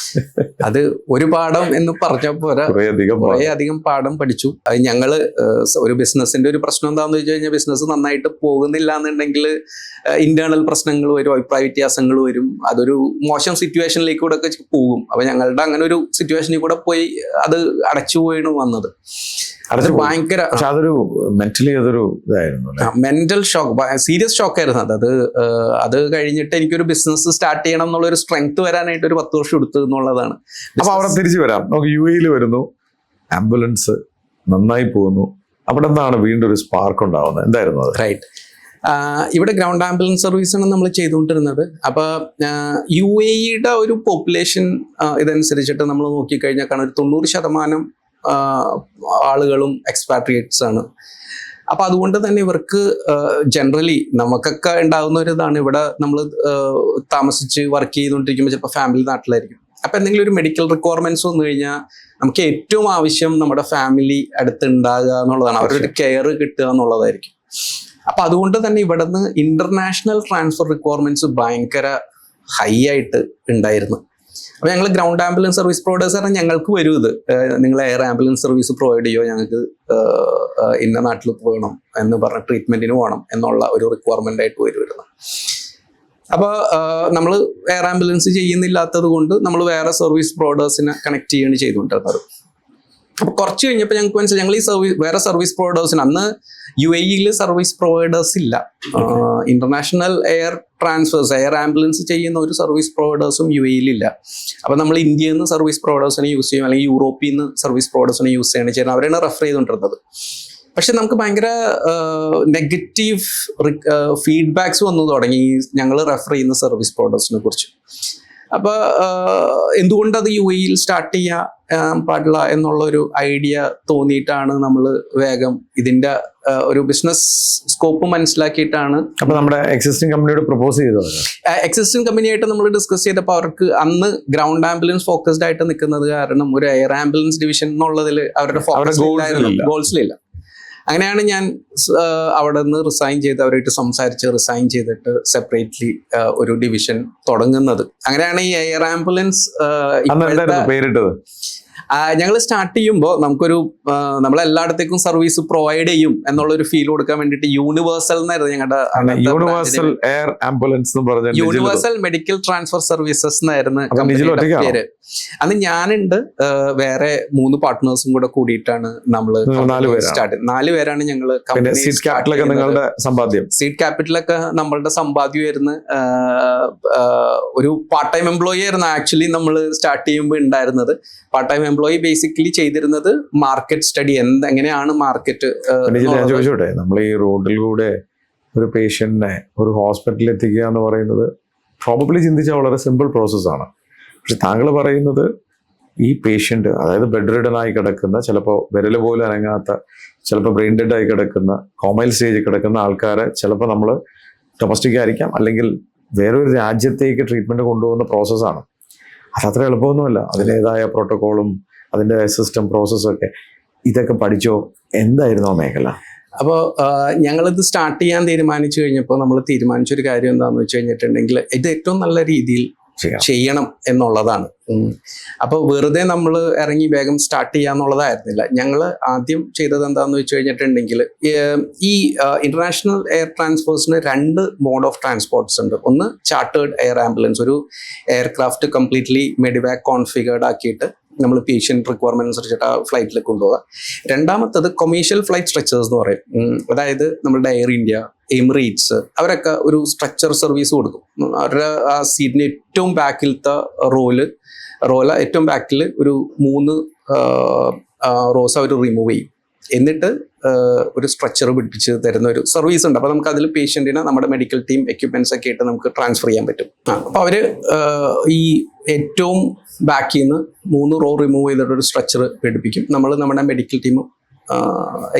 അത് ഒരു പാഠം എന്ന് പറഞ്ഞ പോലെ കുറേ അധികം പാഠം പഠിച്ചു. അത് ഞങ്ങള് ഒരു ബിസിനസിന്റെ ഒരു പ്രശ്നം എന്താണെന്ന് വെച്ച് കഴിഞ്ഞാൽ ബിസിനസ് നന്നായിട്ട് പോകുന്നില്ല എന്നുണ്ടെങ്കിൽ ഇന്റേണൽ പ്രശ്നങ്ങൾ വരും, അഭിപ്രായ വ്യത്യാസങ്ങൾ വരും, അതൊരു മോശം സിറ്റുവേഷനിലേക്ക് കൂടെ ഒക്കെ പോകും. അപ്പൊ ഞങ്ങളുടെ അങ്ങനെ ഒരു സിറ്റുവേഷനിൽ കൂടെ പോയി അത് അടച്ചുപോയാണ് വന്നത്. ഭയങ്കര മെന്റൽ ഷോക്ക്, സീരിയസ് ഷോക്ക് ആയിരുന്നു അത്. അത് കഴിഞ്ഞിട്ട് എനിക്കൊരു ബിസിനസ് സ്റ്റാർട്ട് ചെയ്യണം എന്നുള്ള ഒരു സ്ട്രെങ്ത് വരാനായിട്ട് ഒരു 10 വർഷം എടുത്തു എന്നുള്ളതാണ്. അപ്പൊ അവിടെ തിരിച്ചു വരാം. നമുക്ക് UAE വരുന്നു, ആംബുലൻസ് നന്നായി പോകുന്നു. അവിടെ നിന്നാണ് വീണ്ടും ഒരു സ്പാർക്ക് ഉണ്ടാവുന്നത്. എന്തായിരുന്നു അത്? റൈറ്റ്. ഇവിടെ ഗ്രൗണ്ട് ആംബുലൻസ് സർവീസാണ് നമ്മൾ ചെയ്തുകൊണ്ടിരുന്നത്. അപ്പൊ UAEയുടെ ഒരു പോപ്പുലേഷൻ ഇതനുസരിച്ചിട്ട് നമ്മൾ നോക്കിക്കഴിഞ്ഞാൽ കാണാൻ ഒരു 90% ആളുകളും എക്സ്പാട്രിയേറ്റ്സ് ആണ്. അപ്പൊ അതുകൊണ്ട് തന്നെ ഇവർക്ക് ജനറലി നമുക്കൊക്കെ ഉണ്ടാകുന്ന ഒരു ഇതാണ്, ഇവിടെ നമ്മൾ താമസിച്ച് വർക്ക് ചെയ്തുകൊണ്ടിരിക്കുമ്പോൾ ചിലപ്പോൾ ഫാമിലി നാട്ടിലായിരിക്കും. അപ്പൊ എന്തെങ്കിലും ഒരു മെഡിക്കൽ റിക്വയർമെന്റ്സ് വന്നു കഴിഞ്ഞാൽ നമുക്ക് ഏറ്റവും ആവശ്യം നമ്മുടെ ഫാമിലി അടുത്തുണ്ടാകുക എന്നുള്ളതാണ്, അവരുടെ കെയർ കിട്ടുക എന്നുള്ളതായിരിക്കും. അപ്പൊ അതുകൊണ്ട് തന്നെ ഇവിടെ നിന്ന് ഇന്റർനാഷണൽ ട്രാൻസ്ഫർ റിക്വയർമെന്റ്സ് ഭയങ്കര ഹൈ ആയിട്ട് ഉണ്ടായിരുന്നു. അപ്പൊ ഞങ്ങൾ ഗ്രൗണ്ട് ആംബുലൻസ് സർവീസ് പ്രൊവൈഡേഴ്സ് പറഞ്ഞാൽ ഞങ്ങൾക്ക് വരും ഇത്, നിങ്ങൾ എയർ ആംബുലൻസ് സർവീസ് പ്രൊവൈഡ് ചെയ്യുമോ, ഞങ്ങൾക്ക് ഇന്ന നാട്ടിൽ പോകണം എന്ന് പറഞ്ഞ ട്രീറ്റ്മെന്റിന് പോകണം എന്നുള്ള ഒരു റിക്വയർമെന്റ് ആയിട്ട് വരുന്നത്. അപ്പോൾ നമ്മൾ എയർ ആംബുലൻസ് ചെയ്യുന്നില്ലാത്തത് കൊണ്ട് നമ്മൾ വേറെ സർവീസ് പ്രൊവൈഡേഴ്സിനെ കണക്ട് ചെയ്യുകയാണ് ചെയ്തുകൊണ്ടിരുന്നത്. അപ്പൊ കുറച്ച് കഴിഞ്ഞപ്പോൾ ഞങ്ങൾക്ക് മനസ്സിലായി ഞങ്ങൾ ഈ വേറെ സർവീസ് പ്രൊവൈഡേഴ്സിന്, അന്ന് UAEയിൽ സർവീസ് പ്രൊവൈഡേഴ്സ് ഇല്ല. International air transfers, air ambulance ചെയ്യുന്ന ഒരു സർവീസ് പ്രൊവൈഡേഴ്സും UAEയിൽ ഇല്ല. അപ്പൊ നമ്മൾ ഇന്ത്യയിൽ നിന്ന് സർവീസ് പ്രൊവൈഡേഴ്സിനെ യൂസ് ചെയ്യും, അല്ലെങ്കിൽ യൂറോപ്പിൽ നിന്ന് സർവീസ് പ്രൊവൈഡേഴ്സിനെ യൂസ് ചെയ്യണം ചെയ്യുന്നത്, അവരാണ് റെഫർ ചെയ്തുകൊണ്ടിരുന്നത്. പക്ഷെ നമുക്ക് ഭയങ്കര നെഗറ്റീവ് ഫീഡ്ബാക്സ് വന്നു തുടങ്ങി ഞങ്ങൾ റെഫർ ചെയ്യുന്ന സർവീസ് പ്രൊവൈഡേഴ്സിനെ കുറിച്ച്. അപ്പൊ എന്തുകൊണ്ട് അത് UAEയിൽ സ്റ്റാർട്ട് ചെയ്യാൻ പാടില്ല എന്നുള്ള ഒരു ഐഡിയ തോന്നിയിട്ടാണ് നമ്മൾ വേഗം ഇതിന്റെ ഒരു ബിസിനസ് സ്കോപ്പ് മനസ്സിലാക്കിയിട്ടാണ് നമ്മുടെ എക്സിസ്റ്റിംഗ് കമ്പനിയോട് പ്രപ്പോസ് ചെയ്തത്. എക്സിസ്റ്റിംഗ് കമ്പനിയായിട്ട് നമ്മൾ ഡിസ്കസ് ചെയ്തപ്പോൾ അവർക്ക് അന്ന് ഗ്രൗണ്ട് ആംബുലൻസ് ഫോക്കസ്ഡ് ആയിട്ട് നിൽക്കുന്നത് കാരണം ഒരു എയർ ആംബുലൻസ് ഡിവിഷൻ എന്നുള്ളതിൽ അവരുടെ ഗോൾസിലില്ല. അങ്ങനെയാണ് ഞാൻ അവിടെ നിന്ന് റിസൈൻ ചെയ്ത് അവരായിട്ട് സംസാരിച്ച് റിസൈൻ ചെയ്തിട്ട് സെപ്പറേറ്റ്ലി ഒരു ഡിവിഷൻ തുടങ്ങുന്നത്. അങ്ങനെയാണ് ഈ എയർ ആംബുലൻസ് പേരിട്ടത്. ഞങ്ങൾ സ്റ്റാർട്ട് ചെയ്യുമ്പോൾ നമുക്കൊരു നമ്മളെല്ലായിടത്തേക്കും സർവീസ് പ്രൊവൈഡ് ചെയ്യും എന്നുള്ളൊരു ഫീൽ കൊടുക്കാൻ വേണ്ടിയിട്ട് യൂണിവേഴ്സൽ എന്നായിരുന്നു ഞങ്ങളുടെ universal air ambulance, universal medical transfer services എന്നായിരുന്നു പേര്. അന്ന് ഞാനുണ്ട്, വേറെ 3 പാർട്ട്നേഴ്സും കൂടെ കൂടിയിട്ടാണ് നമ്മൾ സ്റ്റാർട്ട്. 4 പേരാണ് ഞങ്ങള്. സീഡ് ക്യാപിറ്റലൊക്കെ നമ്മളുടെ സമ്പാദ്യമായിരുന്നു. ഒരു പാർട്ട് ടൈം എംപ്ലോയി ആയിരുന്നു ആക്ച്വലി നമ്മൾ സ്റ്റാർട്ട് ചെയ്യുമ്പോൾ ഉണ്ടായിരുന്നത്. പാർട്ട് ടൈം എംപ്ലോയി ബേസിക്കലി ചെയ്തിരുന്നത് മാർക്കറ്റ് സ്റ്റഡി, എങ്ങനെയാണ് മാർക്കറ്റ്. ഞാൻ ചോദിച്ചോട്ടെ, നമ്മൾ ഈ റോഡിലൂടെ ഒരു പേഷ്യന്റിനെ ഒരു ഹോസ്പിറ്റലിൽ എത്തിക്കുക എന്ന് പറയുന്നത് പ്രോബബ്ലി ചിന്തിച്ചാൽ വളരെ സിമ്പിൾ പ്രോസസ്സാണ്. പക്ഷെ താങ്കൾ പറയുന്നത് ഈ പേഷ്യന്റ്, അതായത് ബെഡ് റിഡൻ ആയി കിടക്കുന്ന, ചിലപ്പോൾ വിരൽ പോലും അനങ്ങാത്ത, ചിലപ്പോൾ ബ്രെയിൻ ഡെഡ് ആയി കിടക്കുന്ന, കോമയിൽ സ്റ്റേജിൽ കിടക്കുന്ന ആൾക്കാരെ ചിലപ്പോൾ നമ്മൾ ഡൊമസ്റ്റിക് ആയിരിക്കാം, അല്ലെങ്കിൽ വേറൊരു രാജ്യത്തേക്ക് ട്രീറ്റ്മെന്റ് കൊണ്ടുപോകുന്ന പ്രോസസ്സാണ്. അതത്ര എളുപ്പമൊന്നുമല്ല. അതിൻ്റെതായ പ്രോട്ടോക്കോളും അതിൻ്റെ സിസ്റ്റം പ്രോസസ്സൊക്കെ. ഇതൊക്കെ പഠിച്ചോ? എന്തായിരുന്നു ആ മേഖല? അപ്പോൾ ഞങ്ങളിത് സ്റ്റാർട്ട് ചെയ്യാൻ തീരുമാനിച്ചു കഴിഞ്ഞപ്പോൾ നമ്മൾ തീരുമാനിച്ചൊരു കാര്യം എന്താണെന്ന് വെച്ച് കഴിഞ്ഞിട്ടുണ്ടെങ്കിൽ ഇത് ഏറ്റവും നല്ല രീതിയിൽ ചെയ്യണം എന്നുള്ളതാണ്. അപ്പോൾ വെറുതെ നമ്മൾ ഇറങ്ങി വേഗം സ്റ്റാർട്ട് ചെയ്യാന്നുള്ളതായിരുന്നില്ല. ഞങ്ങൾ ആദ്യം ചെയ്തത് എന്താണെന്ന് വെച്ച് കഴിഞ്ഞിട്ടുണ്ടെങ്കിൽ ഈ ഇന്റർനാഷണൽ എയർ ട്രാൻസ്പോർട്സിന് 2 മോഡ് ഓഫ് ട്രാൻസ്പോർട്ട്സ് ഉണ്ട്. ഒന്ന് ചാർട്ടേഡ് എയർ ആംബുലൻസ്, ഒരു എയർക്രാഫ്റ്റ് കംപ്ലീറ്റ്ലി മെഡിവാക് കോൺഫിഗേർഡ് ആക്കിയിട്ട് നമ്മൾ പേഷ്യൻ്റ് റിക്വയർമെന്റ് അനുസരിച്ചിട്ട് ആ ഫ്ലൈറ്റിൽ കൊണ്ടുപോകുക. രണ്ടാമത്തത് കൊമേഴ്ഷ്യൽ ഫ്ലൈറ്റ് സ്ട്രക്ചേഴ്സ് എന്ന് പറയും. അതായത് നമ്മളുടെ എയർ ഇന്ത്യ, എമിറേറ്റ്സ്, അവരൊക്കെ ഒരു സ്ട്രക്ചർ സർവീസ് കൊടുക്കും. അവരുടെ ആ സീറ്റിന് ഏറ്റവും ബാക്കിലത്തെ റോല ഏറ്റവും ബാക്കിൽ ഒരു 3 റോസ് അവർ റിമൂവ് ചെയ്യും. എന്നിട്ട് ഒരു സ്ട്രക്ചർ പിടിപ്പിച്ച് തരുന്ന ഒരു സർവീസ് ഉണ്ട്. അപ്പോൾ നമുക്ക് അതിൽ പേഷ്യൻറ്റിനെ നമ്മുടെ മെഡിക്കൽ ടീം എക്യുപ്മെന്റ്സ് ഒക്കെ ആയിട്ട് നമുക്ക് ട്രാൻസ്ഫർ ചെയ്യാൻ പറ്റും. അപ്പോൾ അവർ ഈ ഏറ്റവും ബാക്കിൽ നിന്ന് 3 റോ റിമൂവ് ചെയ്തിട്ട് ഒരു സ്ട്രക്ചർ പിടിപ്പിക്കും. നമ്മൾ നമ്മുടെ മെഡിക്കൽ ടീമും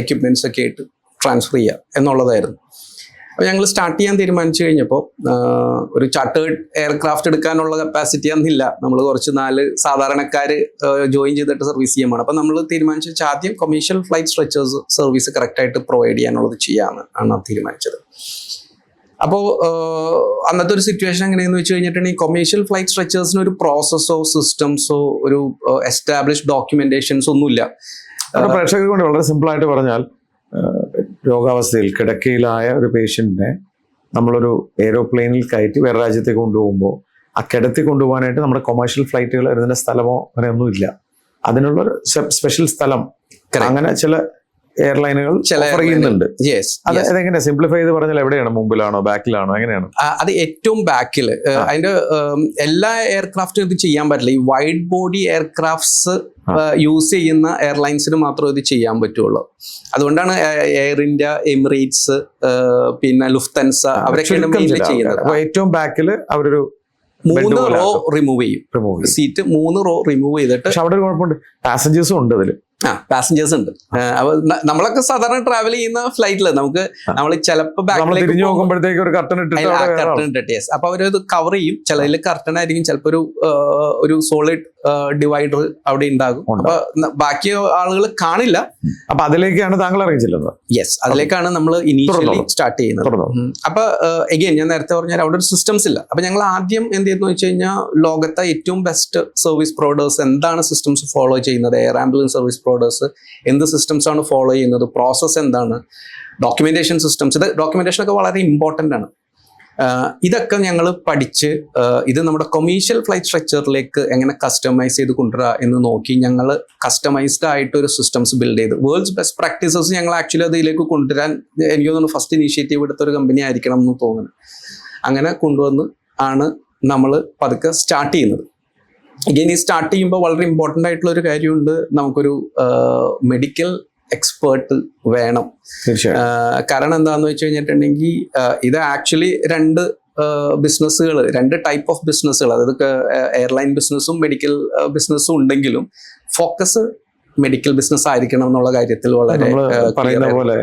എക്യുപ്മെന്റ്സ് ഒക്കെ ആയിട്ട് ട്രാൻസ്ഫർ ചെയ്യുക എന്നുള്ളതായിരുന്നു. അപ്പോൾ ഞങ്ങൾ സ്റ്റാർട്ട് ചെയ്യാൻ തീരുമാനിച്ചു കഴിഞ്ഞപ്പോൾ ഒരു ചാർട്ടേഡ് എയർക്രാഫ്റ്റ് എടുക്കാനുള്ള കപ്പാസിറ്റി അന്നില്ല. നമ്മൾ കുറച്ച് 4 സാധാരണക്കാർ ജോയിൻ ചെയ്തിട്ട് സർവീസ് ചെയ്യുമ്പോൾ അപ്പോൾ നമ്മൾ തീരുമാനിച്ചു ആദ്യം കൊമേഴ്ഷ്യൽ ഫ്ലൈറ്റ് സ്ട്രക്ചേഴ്സ് സർവീസ് കറക്റ്റായിട്ട് പ്രൊവൈഡ് ചെയ്യാനുള്ളത് ചെയ്യാമെന്നാണ് തീരുമാനിച്ചത്. അപ്പോൾ അന്നത്തെ ഒരു സിറ്റുവേഷൻ എങ്ങനെയെന്ന് വെച്ച് കഴിഞ്ഞിട്ടുണ്ടെങ്കിൽ കൊമേഴ്ഷ്യൽ ഫ്ലൈറ്റ് സ്ട്രക്ചേഴ്സിന് ഒരു പ്രോസസ്സോ സിസ്റ്റംസോ ഒരു എസ്റ്റാബ്ലിഷ്ഡ് ഡോക്യുമെന്റേഷൻസ് ഒന്നുമില്ല. പ്രേക്ഷകർക്ക് കൊണ്ട് വളരെ സിമ്പിൾ ആയിട്ട് പറഞ്ഞാൽ, രോഗാവസ്ഥയിൽ കിടക്കയിലായ ഒരു പേഷ്യന്റിനെ നമ്മളൊരു എയ്റോപ്ലെയിനിൽ കയറ്റി വേറെ രാജ്യത്തേക്ക് കൊണ്ടുപോകുമ്പോൾ ആ കിടത്തി കൊണ്ടുപോകാനായിട്ട് നമ്മുടെ കൊമേഴ്ഷ്യൽ ഫ്ലൈറ്റുകൾ വരുന്നതിന്റെ സ്ഥലമോ അങ്ങനെ ഒന്നുമില്ല. അതിനുള്ളൊരു സ്പെഷ്യൽ സ്ഥലം അങ്ങനെ ചില എയർലൈനുകൾ പറയുന്നുണ്ട്. അതെങ്ങനെ സിംപ്ലിഫൈ ചെയ്ത് പറഞ്ഞാൽ എവിടെയാണ്, മുമ്പിലാണോ ബാക്കിലാണോ എങ്ങനെയാണ്? അത് ഏറ്റവും ബാക്കിൽ. അതിന്റെ എല്ലാ എയർക്രാഫ്റ്റും ഇത് ചെയ്യാൻ പറ്റില്ല. ഈ വൈഡ് ബോഡി എയർക്രാഫ്റ്റ്സ് യൂസ് ചെയ്യുന്ന എയർലൈൻസിന് മാത്രമേ ഇത് ചെയ്യാൻ പറ്റുള്ളൂ. അതുകൊണ്ടാണ് എയർ ഇന്ത്യ, എമിറേറ്റ്സ്, പിന്നെ ലുഫ്താൻസ അവരൊക്കെയാണ് മെയിൻലി ചെയ്യുന്നത്. ഏറ്റവും ബാക്കിൽ അവരൊരു 3 റോ റിമൂവ് ചെയ്യും. സീറ്റ് 3 റോ റിമൂവ് ചെയ്തിട്ട്. പക്ഷെ അവിടെ ഒരു കുഴപ്പമുണ്ട്, പാസഞ്ചേഴ്സും ഉണ്ട് അതിൽ. പാസഞ്ചേഴ്സ് ഉണ്ട്. അപ്പൊ നമ്മളൊക്കെ സാധാരണ ട്രാവൽ ചെയ്യുന്ന ഫ്ലൈറ്റില് നമുക്ക് നമ്മൾ ചിലപ്പോൾ കർട്ടൻ ഇട്ടിട്ട് അപ്പൊ അവരത് കവർ ചെയ്യും. ചിലതിൽ കർട്ടൺ ആയിരിക്കും, ചിലപ്പോൾ ഒരു സോളിഡ് ഡിവൈഡർ അവിടെ ഉണ്ടാകും. അപ്പൊ ബാക്കി ആളുകൾ കാണില്ല. അപ്പൊ അതിലേക്കാണ് താങ്കൾ ഇറങ്ങിച്ചില്ലെന്ന്? യെസ്, അതിലേക്കാണ് നമ്മൾ ഇനീഷ്യലി സ്റ്റാർട്ട് ചെയ്യുന്നത്. അപ്പൊ എഗെയിൻ ഞാൻ നേരത്തെ പറഞ്ഞാൽ അവിടെ ഒരു സിസ്റ്റംസ് ഇല്ല. അപ്പൊ ഞങ്ങൾ ആദ്യം എന്ത് ചെയ്തെന്ന് വെച്ച് കഴിഞ്ഞാൽ ലോകത്തെ ഏറ്റവും ബെസ്റ്റ് സർവീസ് പ്രൊവൈഡേഴ്സ് എന്താണ് സിസ്റ്റംസ് ഫോളോ ചെയ്യുന്നത്, എയർ ആംബുലൻസ് സർവീസ് പ്രൊവൈഡേഴ്സ് എന്ത് സിസ്റ്റംസ് ആണ് ഫോളോ ചെയ്യുന്നത്, പ്രോസസ്സ് എന്താണ്, ഡോക്യുമെന്റേഷൻ സിസ്റ്റംസ്, ഇത് ഡോക്യുമെന്റേഷൻ ഒക്കെ വളരെ ഇമ്പോർട്ടൻ്റ് ആണ്. ഇതൊക്കെ ഞങ്ങൾ പഠിച്ച് ഇത് നമ്മുടെ കൊമേഴ്ഷ്യൽ ഫ്ലൈറ്റ് സ്ട്രക്ചറിലേക്ക് എങ്ങനെ കസ്റ്റമൈസ് ചെയ്ത് കൊണ്ടുവരിക എന്ന് നോക്കി ഞങ്ങൾ കസ്റ്റമൈസ്ഡ് ആയിട്ട് ഒരു സിസ്റ്റംസ് ബിൽഡ് ചെയ്ത് വേൾഡ്സ് ബെസ്റ്റ് പ്രാക്ടീസസ് ഞങ്ങൾ ആക്ച്വലി അതിലേക്ക് കൊണ്ടുവരാൻ എനിക്ക് തോന്നുന്നു ഫസ്റ്റ് ഇനീഷ്യേറ്റീവ് എടുത്ത ഒരു കമ്പനി ആയിരിക്കണം എന്ന് തോന്നുന്നു. അങ്ങനെ കൊണ്ടുവന്ന് ആണ് നമ്മൾ പതുക്കെ സ്റ്റാർട്ട് ചെയ്യുന്നത്. ഇനി സ്റ്റാർട്ട് ചെയ്യുമ്പോൾ വളരെ ഇമ്പോർട്ടൻ്റ് ആയിട്ടുള്ള ഒരു കാര്യമുണ്ട്, നമുക്കൊരു മെഡിക്കൽ എക്സ്പേർട്ട് വേണം. കാരണം എന്താണെന്ന് വെച്ച് കഴിഞ്ഞിട്ടുണ്ടെങ്കിൽ ഇത് ആക്ച്വലി 2 ബിസിനസ്സുകൾ, 2 ടൈപ്പ് ഓഫ് ബിസിനസ്സുകൾ, അതായത് എയർലൈൻ ബിസിനസ്സും മെഡിക്കൽ ബിസിനസ്സും ഉണ്ടെങ്കിലും ഫോക്കസ് മെഡിക്കൽ ബിസിനസ് ആയിരിക്കണം എന്നുള്ള കാര്യത്തിൽ വളരെ പറയുന്ന പോലെ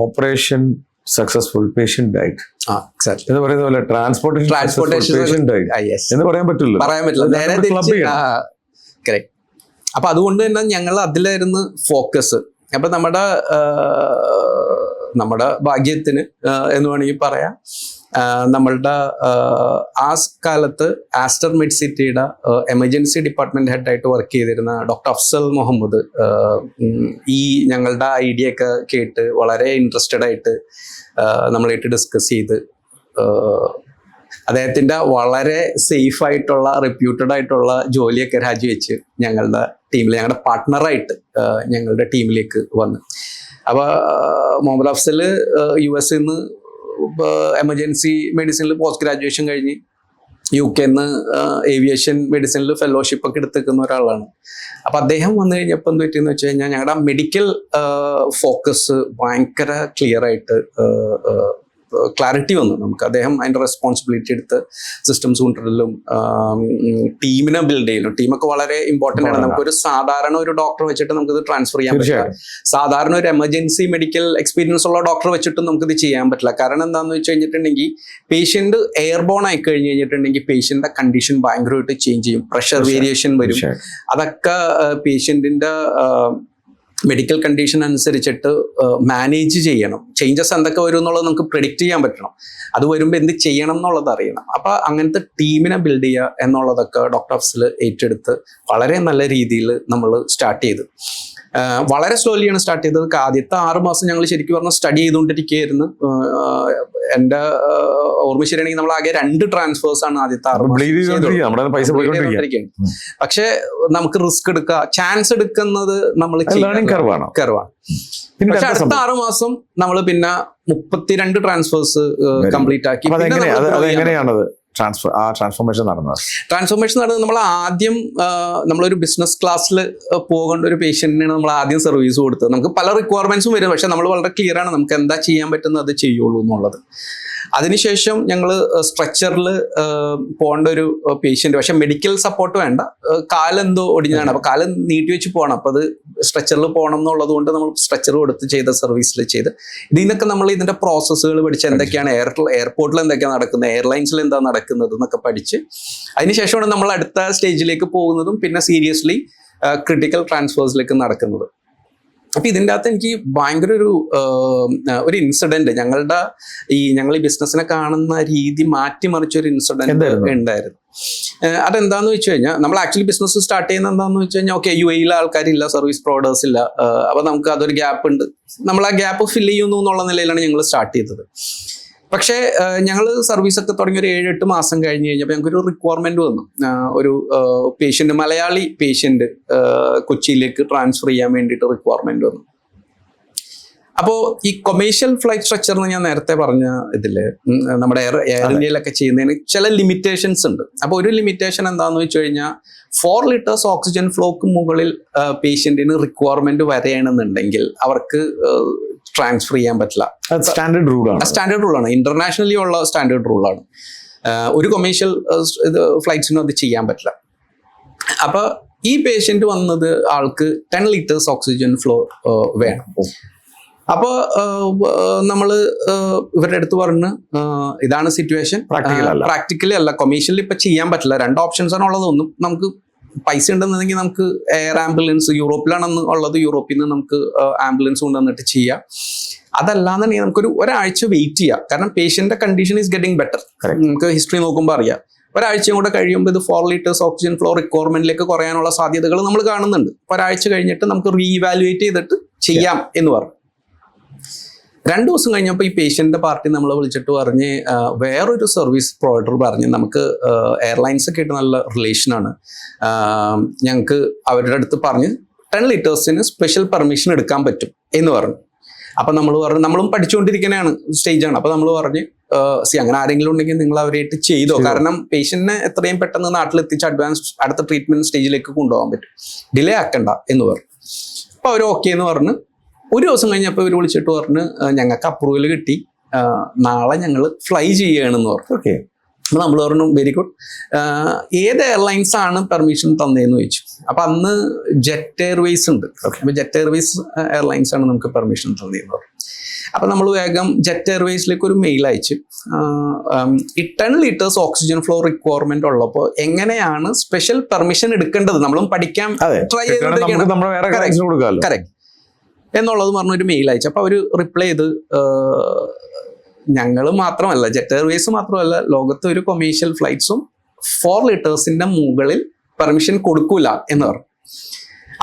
ഓപ്പറേഷൻ സക്സസ്ഫുൾ പേഷ്യന്റ് ഡയറ്റ് എന്ന് പറയുന്ന പോലെ ട്രാൻസ്പോർട്ടേഷൻ എന്ന് പറയാൻ പറ്റില്ല. കറക്റ്റ്. അപ്പൊ അതുകൊണ്ട് തന്നെ ഞങ്ങൾ അതിലായിരുന്നു ഫോക്കസ്. അപ്പൊ നമ്മുടെ ഭാഗ്യത്തിന് എന്ന് വേണമെങ്കിൽ പറയാം, നമ്മളുടെ ആ കാലത്ത് ആസ്റ്റർ മിഡ് സിറ്റിയുടെ എമർജൻസി ഡിപ്പാർട്ട്മെന്റ് ഹെഡായിട്ട് വർക്ക് ചെയ്തിരുന്ന ഡോക്ടർ അഫ്സൽ മുഹമ്മദ് ഈ ഞങ്ങളുടെ ഐഡിയ ഒക്കെ കേട്ട് വളരെ ഇൻട്രസ്റ്റഡ് ആയിട്ട് നമ്മളായിട്ട് ഡിസ്കസ് ചെയ്ത് അദ്ദേഹത്തിൻ്റെ വളരെ സേഫ് ആയിട്ടുള്ള റെപ്യൂട്ടഡ് ആയിട്ടുള്ള ജോലിയൊക്കെ രാജിവെച്ച് ഞങ്ങളുടെ ടീമിൽ, ഞങ്ങളുടെ പാർട്ട്ണറായിട്ട് ഞങ്ങളുടെ ടീമിലേക്ക് വന്ന്. അപ്പോൾ മുഹമ്മദ് അഫ്സൽ US നിന്ന് എമർജൻസി മെഡിസിനിൽ പോസ്റ്റ് ഗ്രാജുവേഷൻ കഴിഞ്ഞ് UK ഏവിയേഷൻ മെഡിസിനിൽ ഫെലോഷിപ്പ് ഒക്കെ എടുത്തേക്കുന്ന ഒരാളാണ്. അപ്പം അദ്ദേഹം വന്നു കഴിഞ്ഞപ്പോൾ എന്ത് പറ്റിയെന്ന് വെച്ച് കഴിഞ്ഞാൽ ഞങ്ങളുടെ മെഡിക്കൽ ഫോക്കസ് ഭയങ്കര ക്ലിയർ ആയിട്ട് ക്ലാരിറ്റി വന്നു നമുക്ക്. അദ്ദേഹം അതിൻ്റെ റെസ്പോൺസിബിലിറ്റി എടുത്ത് സിസ്റ്റംസ് കൊണ്ടുവരലും ടീമിനെ ബിൽഡ് ചെയ്യലും. ടീമൊക്കെ വളരെ ഇമ്പോർട്ടൻ്റ് ആണ്. നമുക്കൊരു സാധാരണ ഒരു ഡോക്ടർ വെച്ചിട്ട് നമുക്കിത് ട്രാൻസ്ഫർ ചെയ്യാൻ പറ്റില്ല. സാധാരണ ഒരു എമർജൻസി മെഡിക്കൽ എക്സ്പീരിയൻസ് ഉള്ള ഡോക്ടർ വെച്ചിട്ടും നമുക്കിത് ചെയ്യാൻ പറ്റില്ല. കാരണം എന്താണെന്ന് വെച്ച് കഴിഞ്ഞിട്ടുണ്ടെങ്കിൽ പേഷ്യന്റ് എയർബോൺ ആയി കഴിഞ്ഞ് കഴിഞ്ഞിട്ടുണ്ടെങ്കിൽ പേഷ്യന്റിന്റെ കണ്ടീഷൻ ഭയങ്കരമായിട്ട് ചേഞ്ച് ചെയ്യും. പ്രഷർ വേരിയേഷൻ വരും. അതൊക്കെ പേഷ്യന്റിന്റെ മെഡിക്കൽ കണ്ടീഷൻ അനുസരിച്ചിട്ട് മാനേജ് ചെയ്യണം. ചേഞ്ചസ് എന്തൊക്കെ വരും എന്നുള്ളത് നമുക്ക് പ്രെഡിക്റ്റ് ചെയ്യാൻ പറ്റണം. അത് വരുമ്പോൾ എന്ത് ചെയ്യണം എന്നുള്ളത് അറിയണം. അപ്പോൾ അങ്ങനത്തെ ടീമിനെ ബിൽഡ് ചെയ്യുക എന്നുള്ളതൊക്കെ ഡോക്ടർ ഓഫീസിൽ ഏറ്റെടുത്ത് വളരെ നല്ല രീതിയിൽ നമ്മൾ സ്റ്റാർട്ട് ചെയ്തു. വളരെ സ്ലോലിയാണ് സ്റ്റാർട്ട് ചെയ്തത്. ആദ്യത്തെ 6 മാസം ഞങ്ങൾ ശരിക്കും പറഞ്ഞാൽ സ്റ്റഡി ചെയ്തുകൊണ്ടിരിക്കുകയായിരുന്നു. എൻ്റെ ഓർമ്മ ശരിയാണെങ്കിൽ നമ്മൾ ആകെ 2 ട്രാൻസ്ഫേഴ്സ് ആണ് ആദ്യത്തെ 6 മാസം. പക്ഷെ നമുക്ക് റിസ്ക് എടുക്കുക, ചാൻസ് എടുക്കുന്നത് നമ്മൾ കർവാണ്. പക്ഷെ അടുത്ത 6 മാസം നമ്മൾ പിന്നെ 32 ട്രാൻസ്ഫേഴ്സ് കംപ്ലീറ്റ് ആക്കി. ട്രാൻസ്ഫോർമേഷൻ നടന്നത് നമ്മൾ ആദ്യം നമ്മളൊരു ബിസിനസ് ക്ലാസ്സിൽ പോകേണ്ട ഒരു പേഷ്യന്റിനാണ് നമ്മൾ ആദ്യം സർവീസ് കൊടുത്തത്. നമുക്ക് പല റിക്വയർമെന്റ്സും വരും, പക്ഷെ നമ്മൾ വളരെ ക്ലിയർ ആണ് നമുക്ക് എന്താ ചെയ്യാൻ പറ്റുന്നത് അത് ചെയ്യുള്ളൂ എന്നുള്ളത്. അതിനുശേഷം ഞങ്ങൾ സ്ട്രെച്ചറിൽ പോകേണ്ട ഒരു പേഷ്യന്റ്, പക്ഷെ മെഡിക്കൽ സപ്പോർട്ട് വേണ്ട, കാലെന്തോ ഒടിഞ്ഞതാണ്, അപ്പൊ കാല് നീട്ടി വെച്ച് പോകണം. അപ്പൊ അത് സ്ട്രെച്ചറിൽ പോകണം എന്നുള്ളത് കൊണ്ട് നമ്മൾ സ്ട്രെച്ചർ കൊടുത്ത് ചെയ്ത സർവീസിൽ ചെയ്ത് ഇതിനൊക്കെ നമ്മൾ ഇതിന്റെ പ്രോസസ്സുകൾ പഠിച്ച് എന്തൊക്കെയാണ് എയർപോർട്ടിൽ എന്തൊക്കെയാണ് നടക്കുന്നത്, എയർലൈൻസിൽ എന്താ നടക്കുന്നത് എന്നൊക്കെ പഠിച്ച് അതിനുശേഷമാണ് നമ്മൾ അടുത്ത സ്റ്റേജിലേക്ക് പോകുന്നതും പിന്നെ സീരിയസ്ലി ക്രിട്ടിക്കൽ ട്രാൻസ്ഫേഴ്സിലേക്ക് നടക്കുന്നത്. അപ്പൊ ഇതിൻ്റെ അകത്ത് എനിക്ക് ഭയങ്കര ഒരു ഇൻസിഡന്റ്, ഞങ്ങൾ ഈ ബിസിനസ്സിനെ കാണുന്ന രീതി മാറ്റിമറിച്ചൊരു ഇൻസിഡന്റ് ഉണ്ടായിരുന്നു. അതെന്താന്ന് വെച്ച് കഴിഞ്ഞാൽ നമ്മൾ ആക്ച്വലി ബിസിനസ് സ്റ്റാർട്ട് ചെയ്യുന്ന എന്താണെന്ന് വെച്ച് കഴിഞ്ഞാൽ ഓക്കെ UAE ആൾക്കാരില്ല, സർവീസ് പ്രൊവൈഡേഴ്സ് ഇല്ല, അപ്പൊ നമുക്ക് അതൊരു ഗ്യാപ്പ് ഉണ്ട്, നമ്മൾ ആ ഗ്യാപ്പ് ഫില്ല് ചെയ്യുന്നു എന്നുള്ള നിലയിലാണ് ഞങ്ങൾ സ്റ്റാർട്ട് ചെയ്തത്. പക്ഷേ ഞങ്ങൾ സർവീസൊക്കെ തുടങ്ങി ഒരു 7-8 മാസം കഴിഞ്ഞ് കഴിഞ്ഞപ്പോൾ ഞങ്ങൾക്കൊരു റിക്വയർമെന്റ് വന്നു. ഒരു പേഷ്യന്റ്, മലയാളി പേഷ്യന്റ് കൊച്ചിയിലേക്ക് ട്രാൻസ്ഫർ ചെയ്യാൻ വേണ്ടിയിട്ട് റിക്വയർമെന്റ് വന്നു. അപ്പോൾ ഈ കൊമേഴ്ഷ്യൽ ഫ്ലൈറ്റ് സ്ട്രക്ചർ എന്ന് ഞാൻ നേരത്തെ പറഞ്ഞ ഇതില് നമ്മുടെ എയർ ഇന്ത്യയിലൊക്കെ ചെയ്യുന്നതിന് ചില ലിമിറ്റേഷൻസ് ഉണ്ട്. അപ്പോൾ ഒരു ലിമിറ്റേഷൻ എന്താണെന്ന് വെച്ച് കഴിഞ്ഞാൽ 4 liters ഓക്സിജൻ ഫ്ലോക്ക് മുകളിൽ പേഷ്യന്റിന് റിക്വയർമെന്റ് വരെയാണെന്നുണ്ടെങ്കിൽ അവർക്ക് ട്രാൻസ്ഫർ ചെയ്യാൻ പറ്റില്ല. സ്റ്റാൻഡേർഡ് റൂളാണ്, ഇന്റർനാഷണലി ഉള്ള സ്റ്റാൻഡേർഡ് റൂളാണ്. ഒരു കൊമേഴ്ഷ്യൽ ഫ്ലൈറ്റ്സിനും അത് ചെയ്യാൻ പറ്റില്ല. അപ്പൊ ഈ പേഷ്യന്റ് വന്നത് ആൾക്ക് 10 liters ഓക്സിജൻ ഫ്ലോ വേണം. അപ്പോൾ നമ്മൾ ഇവരുടെ അടുത്ത് പറഞ്ഞ് ഇതാണ് സിറ്റുവേഷൻ, പ്രാക്ടിക്കലി അല്ല, കൊമേഴ്ഷ്യലി ഇപ്പൊ ചെയ്യാൻ പറ്റില്ല. 2 ഓപ്ഷൻസ് ആണ് ഉള്ളത്. ഒന്നും നമുക്ക് പൈസ ഉണ്ടെന്നുണ്ടെങ്കിൽ നമുക്ക് എയർ ആംബുലൻസ്, യൂറോപ്പിലാണെന്ന് ഉള്ളത്, യൂറോപ്പിൽ നിന്ന് നമുക്ക് ആംബുലൻസ് കൊണ്ടുവന്നിട്ട് ചെയ്യാം. അതല്ലാന്നുണ്ടെങ്കിൽ നമുക്കൊരു ഒരാഴ്ച വെയിറ്റ് ചെയ്യാം. കാരണം പേഷ്യന്റെ കണ്ടീഷൻ ഈസ് ഗെറ്റിംഗ് ബെറ്റർ. നമുക്ക് ഹിസ്റ്ററി നോക്കുമ്പോൾ അറിയാം. ഒരാഴ്ചയും കൂടെ കഴിയുമ്പോൾ ഇത് 4 liters ഓക്സിജൻ ഫ്ലോ റിക്വയർമെന്റിലേക്ക് കുറയാനുള്ള സാധ്യതകൾ നമ്മൾ കാണുന്നുണ്ട്. ഒരാഴ്ച കഴിഞ്ഞിട്ട് നമുക്ക് റീഇവാലുവേറ്റ് ചെയ്തിട്ട് ചെയ്യാം എന്ന് പറഞ്ഞു. 2 ദിവസം കഴിഞ്ഞപ്പോൾ ഈ പേഷ്യന്റിന്റെ പാർട്ടി നമ്മളെ വിളിച്ചിട്ട് പറഞ്ഞ് വേറൊരു സർവീസ് പ്രൊവൈഡർ പറഞ്ഞ് നമുക്ക് എയർലൈൻസ് ഒക്കെ ആയിട്ട് നല്ല റിലേഷനാണ്, ഞങ്ങൾക്ക് അവരുടെ അടുത്ത് പറഞ്ഞ് 10 liters സ്പെഷ്യൽ പെർമിഷൻ എടുക്കാൻ പറ്റും എന്ന് പറഞ്ഞു. അപ്പം നമ്മൾ പറഞ്ഞു, നമ്മളും പഠിച്ചുകൊണ്ടിരിക്കുന്നതാണ് സ്റ്റേജാണ്. അപ്പം നമ്മൾ പറഞ്ഞ് അങ്ങനെ ആരെങ്കിലും ഉണ്ടെങ്കിൽ നിങ്ങൾ അവരായിട്ട് ചെയ്തോ, കാരണം പേഷ്യന്റിനെ എത്രയും പെട്ടെന്ന് നാട്ടിലെത്തിച്ച് അടുത്ത ട്രീറ്റ്മെന്റ് സ്റ്റേജിലേക്ക് കൊണ്ടുപോകാൻ പറ്റും, ഡിലേ ആക്കണ്ട എന്ന് പറഞ്ഞു. അപ്പോൾ അവർ ഓക്കെ എന്ന് പറഞ്ഞ് 1 ദിവസം കഴിഞ്ഞപ്പോൾ ഇവർ വിളിച്ചിട്ട് പറഞ്ഞ് ഞങ്ങൾക്ക് അപ്രൂവൽ കിട്ടി, നാളെ ഞങ്ങൾ ഫ്ലൈ ചെയ്യുകയാണെന്ന് പറഞ്ഞു. ഓക്കെ, അപ്പോൾ നമ്മൾ പറഞ്ഞു വെരി ഗുഡ്, ഏത് എയർലൈൻസ് ആണ് പെർമിഷൻ തന്നതെന്ന് ചോദിച്ചു. അപ്പം അന്ന് ജെറ്റ് എയർവേസ് ഉണ്ട്. അപ്പോൾ ജെറ്റ് എയർവേസ് എയർലൈൻസ് ആണ് നമുക്ക് പെർമിഷൻ തന്നതെന്ന് പറഞ്ഞു. അപ്പം നമ്മൾ വേഗം ജെറ്റ് എയർവേസിലേക്ക് ഒരു മെയിൽ അയച്ചു. ഈ 10 liters ഓക്സിജൻ ഫ്ലോ റിക്വയർമെന്റ് ഉള്ളപ്പോൾ എങ്ങനെയാണ് സ്പെഷ്യൽ പെർമിഷൻ എടുക്കേണ്ടത്, നമ്മളും പഠിക്കാൻ ട്രൈ ചെയ്തിരിക്കുകയാണ്, കറക്റ്റ് എന്നുള്ളത് പറഞ്ഞൊരു മെയിൽ അയച്ചു. അപ്പോൾ അവർ റിപ്ലൈ ചെയ്ത് ഞങ്ങൾ മാത്രമല്ല, ജെറ്റ് എയർവേസ് മാത്രമല്ല, ലോകത്തെ ഒരു കൊമേഴ്ഷ്യൽ ഫ്ലൈറ്റ്സും 4 liters മുകളിൽ പെർമിഷൻ കൊടുക്കൂല എന്ന് പറഞ്ഞു.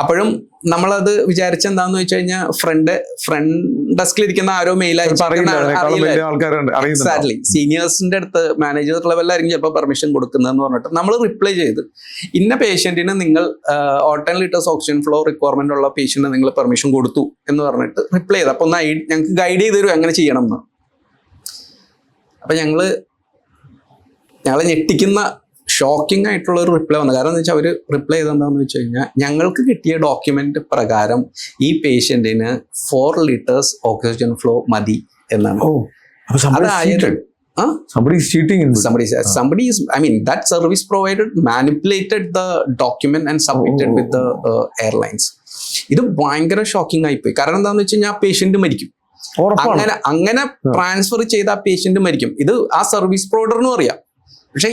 അപ്പോഴും നമ്മളത് വിചാരിച്ചെന്താന്ന് വെച്ച് കഴിഞ്ഞാൽ ഫ്രണ്ട് ഡെസ്കിൽ ഇരിക്കുന്ന ആരോ മെയിൽ എക്സാക്ട്ലി സീനിയേഴ്സിന്റെ അടുത്ത് മാനേജർ ലെവലിലായിരിക്കും ചിലപ്പോൾ പെർമിഷൻ കൊടുക്കുന്നതെന്ന് പറഞ്ഞിട്ട് നമ്മൾ റിപ്ലൈ ചെയ്ത് ഇന്ന പേഷ്യന്റിന് നിങ്ങൾ 10 liters ഓക്സിജൻ ഫ്ലോ റിക്വയർമെന്റ് ഉള്ള പേഷ്യന്റിന് നിങ്ങൾ പെർമിഷൻ കൊടുത്തു എന്ന് പറഞ്ഞിട്ട് റിപ്ലൈ ചെയ്ത്. അപ്പൊ ഒന്ന് ഞങ്ങൾക്ക് ഗൈഡ് ചെയ്ത് തരും എങ്ങനെ ചെയ്യണം എന്ന്. അപ്പൊ ഞങ്ങള് ഞെട്ടിക്കുന്ന ഷോക്കിംഗ് ആയിട്ടുള്ള ഒരു റിപ്ലൈ വന്നു. കാരണം എന്താ വെച്ചാൽ അവർ റിപ്ലൈ ചെയ്തെന്താന്ന് വെച്ച് കഴിഞ്ഞാൽ ഞങ്ങൾക്ക് കിട്ടിയ ഡോക്യുമെന്റ് പ്രകാരം ഈ പേഷ്യന്റിന് 4 liters ഓക്സിജൻ ഫ്ലോ മതി എന്നാണ്. that service provider manipulated the document and submitted with the airlines. ഇത് ഭയങ്കര ഷോക്കിംഗ് ആയിപ്പോയി. കാരണം എന്താന്ന് വെച്ച് കഴിഞ്ഞാൽ ആ പേഷ്യന്റ് മരിക്കും. അങ്ങനെ ട്രാൻസ്ഫർ ചെയ്ത ആ പേഷ്യന്റ് മരിക്കും. ഇത് ആ സർവീസ് പ്രൊവൈഡറിനും അറിയാം. പക്ഷെ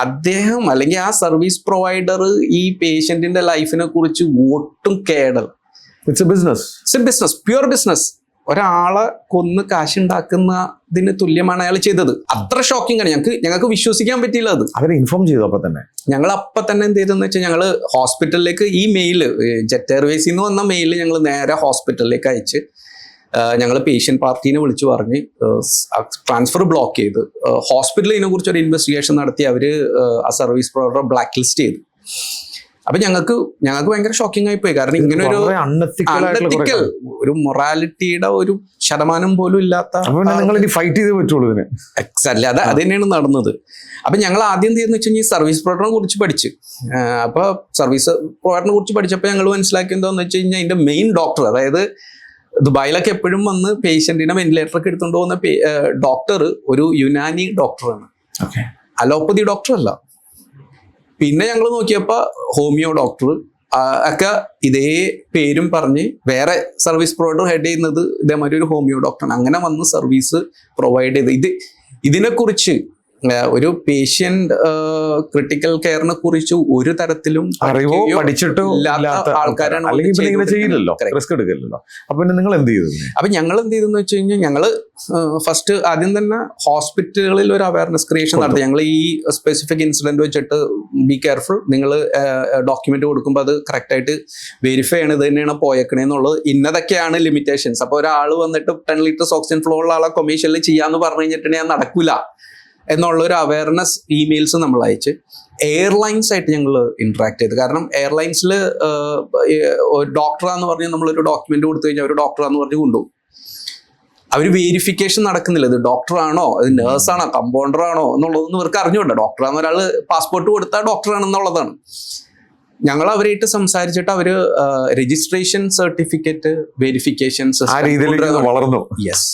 അദ്ദേഹം അല്ലെങ്കിൽ ആ സർവീസ് പ്രൊവൈഡർ ഈ പേഷ്യന്റിന്റെ ലൈഫിനെ കുറിച്ച് ഒട്ടും കേടല്ല. It's a business, pure business. ഒരാളെ കൊന്ന് കാശുണ്ടാക്കുന്നതിന് തുല്യമാണ് അയാൾ ചെയ്തത്. അത്ര ഷോക്കിംഗ് ആണ്. ഞങ്ങൾക്ക് വിശ്വസിക്കാൻ പറ്റിയില്ല അത്. അവരെ ഇൻഫോം ചെയ്തു. അപ്പൊ തന്നെ എന്ത് ചെയ്തെന്ന് വെച്ചാൽ ഞങ്ങൾ ഹോസ്പിറ്റലിലേക്ക് ഈ മെയില്, ജെറ്റ് എയർവേസിൽ നിന്ന് വന്ന മെയില് ഞങ്ങൾ നേരെ ഹോസ്പിറ്റലിലേക്ക് അയച്ച് ഞങ്ങൾ പേഷ്യന്റ് പാർട്ടീനെ വിളിച്ചു പറഞ്ഞ് ട്രാൻസ്ഫർ ബ്ലോക്ക് ചെയ്ത് ഹോസ്പിറ്റലിൽ ഇതിനെ കുറിച്ച് ഒരു ഇൻവെസ്റ്റിഗേഷൻ നടത്തി അവര് ആ സർവീസ് പ്രൊവൈഡർ ബ്ലാക്ക് ലിസ്റ്റ് ചെയ്തു. അപ്പൊ ഞങ്ങൾക്ക് ഭയങ്കര ഷോക്കിംഗ് ആയി പോയി. കാരണം ഇങ്ങനെ ഒരു അൺഎത്തിക്കൽ, ഒരു മൊറാലിറ്റിയുടെ ഒരു ശതമാനം പോലും ഇല്ലാത്ത ഫൈറ്റ് ചെയ്തേ പറ്റുള്ളൂ ഇതിന്. എക്സാക്ട്ലി അത് തന്നെയാണ് നടന്നത്. അപ്പൊ ഞങ്ങൾ ആദ്യം എന്തെന്ന് വെച്ച് കഴിഞ്ഞാൽ സർവീസ് പ്രൊവൈഡറിനെ കുറിച്ച് പഠിച്ച്, അപ്പൊ സർവീസ് പ്രൊവൈഡറിനെ കുറിച്ച് പഠിച്ചപ്പോൾ ഞങ്ങൾ മനസ്സിലാക്കി എന്താന്ന് വെച്ച് കഴിഞ്ഞാൽ അതിന്റെ മെയിൻ ഡോക്ടർ, അതായത് ദുബായിലൊക്കെ എപ്പോഴും വന്ന് പേഷ്യന്റിനെ വെന്റിലേറ്റർ ഒക്കെ എടുത്തുകൊണ്ട് പോകുന്ന ഡോക്ടർ ഒരു യുനാനി ഡോക്ടറാണ്, അലോപ്പതി ഡോക്ടർ അല്ല. പിന്നെ ഞങ്ങൾ നോക്കിയപ്പോൾ ഹോമിയോ ഡോക്ടർ ഒക്കെ ഇതേ പേരും പറഞ്ഞ് വേറെ സർവീസ് പ്രൊവൈഡർ ഹെഡ് ചെയ്യുന്നത് ഇതേമാതിരി ഒരു ഹോമിയോ ഡോക്ടറാണ്. അങ്ങനെ വന്ന് സർവീസ് പ്രൊവൈഡ് ചെയ്ത് ഇതിനെക്കുറിച്ച് ഒരു പേഷ്യന്റ് ക്രിട്ടിക്കൽ കെയറിനെ കുറിച്ച് ഒരു തരത്തിലും അറിവോ പഠിച്ചിട്ടോ ഇല്ലാത്ത ആൾക്കാരാണ്. അപ്പൊ ഞങ്ങൾ എന്ത് ചെയ്തെന്ന് വെച്ച് കഴിഞ്ഞാൽ ഞങ്ങള് ഫസ്റ്റ് ആദ്യം തന്നെ ഹോസ്പിറ്റലുകളിൽ ഒരു അവയർനെസ് ക്രിയേഷൻ നടത്തി. ഞങ്ങൾ ഈ സ്പെസിഫിക് ഇൻസിഡന്റ് വെച്ചിട്ട് ബി കെയർഫുൾ, നിങ്ങൾ ഡോക്യുമെന്റ് കൊടുക്കുമ്പോൾ അത് കറക്റ്റ് ആയിട്ട് വെരിഫൈ ചെയ്യണം, ഇത് തന്നെയാണ് പോയേക്കണേന്നുള്ളത്, ഇന്നതൊക്കെയാണ് ലിമിറ്റേഷൻസ്. അപ്പൊ ഒരാൾ വന്നിട്ട് 10 liters ഓക്സിജൻ ഫ്ലോ ഉള്ള ആളെ കൊമേഴ്ഷ്യലിൽ ചെയ്യാന്ന് പറഞ്ഞു കഴിഞ്ഞിട്ടുണ്ടെങ്കിൽ നടക്കൂല എന്നുള്ളൊരു അവയർനെസ് ഇമെയിൽസ് നമ്മൾ അയച്ച് എയർലൈൻസ് ആയിട്ട് ഞങ്ങൾ ഇന്ററാക്ട് ചെയ്ത്. കാരണം എയർലൈൻസിൽ ഡോക്ടറാന്ന് പറഞ്ഞ് നമ്മളൊരു ഡോക്യുമെന്റ് കൊടുത്തു കഴിഞ്ഞാൽ ഒരു ഡോക്ടറാന്ന് പറഞ്ഞ് കൊണ്ടുപോകും. അവർ വെരിഫിക്കേഷൻ നടക്കുന്നില്ല, ഇത് ഡോക്ടറാണോ, ഇത് നേഴ്സാണോ, കമ്പൗണ്ടറാണോ എന്നുള്ളതൊന്നും ഇവർക്ക് അറിഞ്ഞുകൊണ്ട്. ഡോക്ടറാന്ന് ഒരാൾ പാസ്പോർട്ട് കൊടുത്താൽ ഡോക്ടറാണെന്നുള്ളതാണ്. ഞങ്ങൾ അവരായിട്ട് സംസാരിച്ചിട്ട് അവര് രജിസ്ട്രേഷൻ സർട്ടിഫിക്കറ്റ് വെരിഫിക്കേഷൻ വളർന്നു. യെസ്,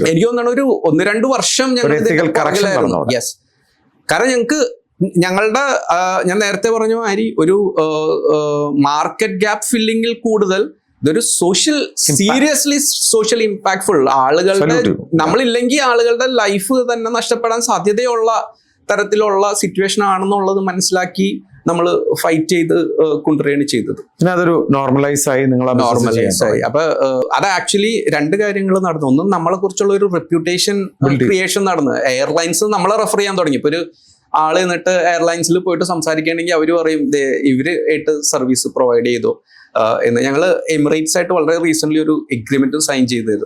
എനിക്ക് തോന്നുന്നു ഒരു 1-2 വർഷം ഞങ്ങൾ യെസ്. കാരണം ഞങ്ങളുടെ ഞാൻ നേരത്തെ പറഞ്ഞ മാതിരി ഒരു മാർക്കറ്റ് ഗ്യാപ്പ് ഫില്ലിങ്ങിൽ കൂടുതൽ ഇതൊരു സീരിയസ്ലി സോഷ്യൽ ഇമ്പാക്ട്ഫുൾ, ആളുകളുടെ നമ്മളില്ലെങ്കിൽ ആളുകളുടെ ലൈഫ് തന്നെ നഷ്ടപ്പെടാൻ സാധ്യതയുള്ള തരത്തിലുള്ള സിറ്റുവേഷൻ ആണെന്നുള്ളത് മനസ്സിലാക്കി നമ്മൾ ഫൈറ്റ് ചെയ്ത് കൊണ്ടുവരികയാണ് ചെയ്തത്. പിന്നെ അതൊരു നോർമലൈസ് ആയി. അപ്പൊ അത് ആക്ച്വലി 2 കാര്യങ്ങൾ നടന്നു. ഒന്നും നമ്മളെ കുറിച്ചുള്ള ഒരു റെപ്യൂട്ടേഷൻ ക്രിയേഷൻ നടന്നു. എയർലൈൻസ് നമ്മളെ റെഫർ ചെയ്യാൻ തുടങ്ങി. ഇപ്പൊ ഒരു ആള് എന്നിട്ട് എയർലൈൻസിൽ പോയിട്ട് സംസാരിക്കുകയാണെങ്കിൽ അവര് പറയും ഇവര് ആയിട്ട് സർവീസ് പ്രൊവൈഡ് ചെയ്തോ എന്ന്. ഞങ്ങൾ എമിറേറ്റ്സ് ആയിട്ട് വളരെ റീസെന്റ് ഒരു എഗ്രിമെന്റ് സൈൻ ചെയ്തത്.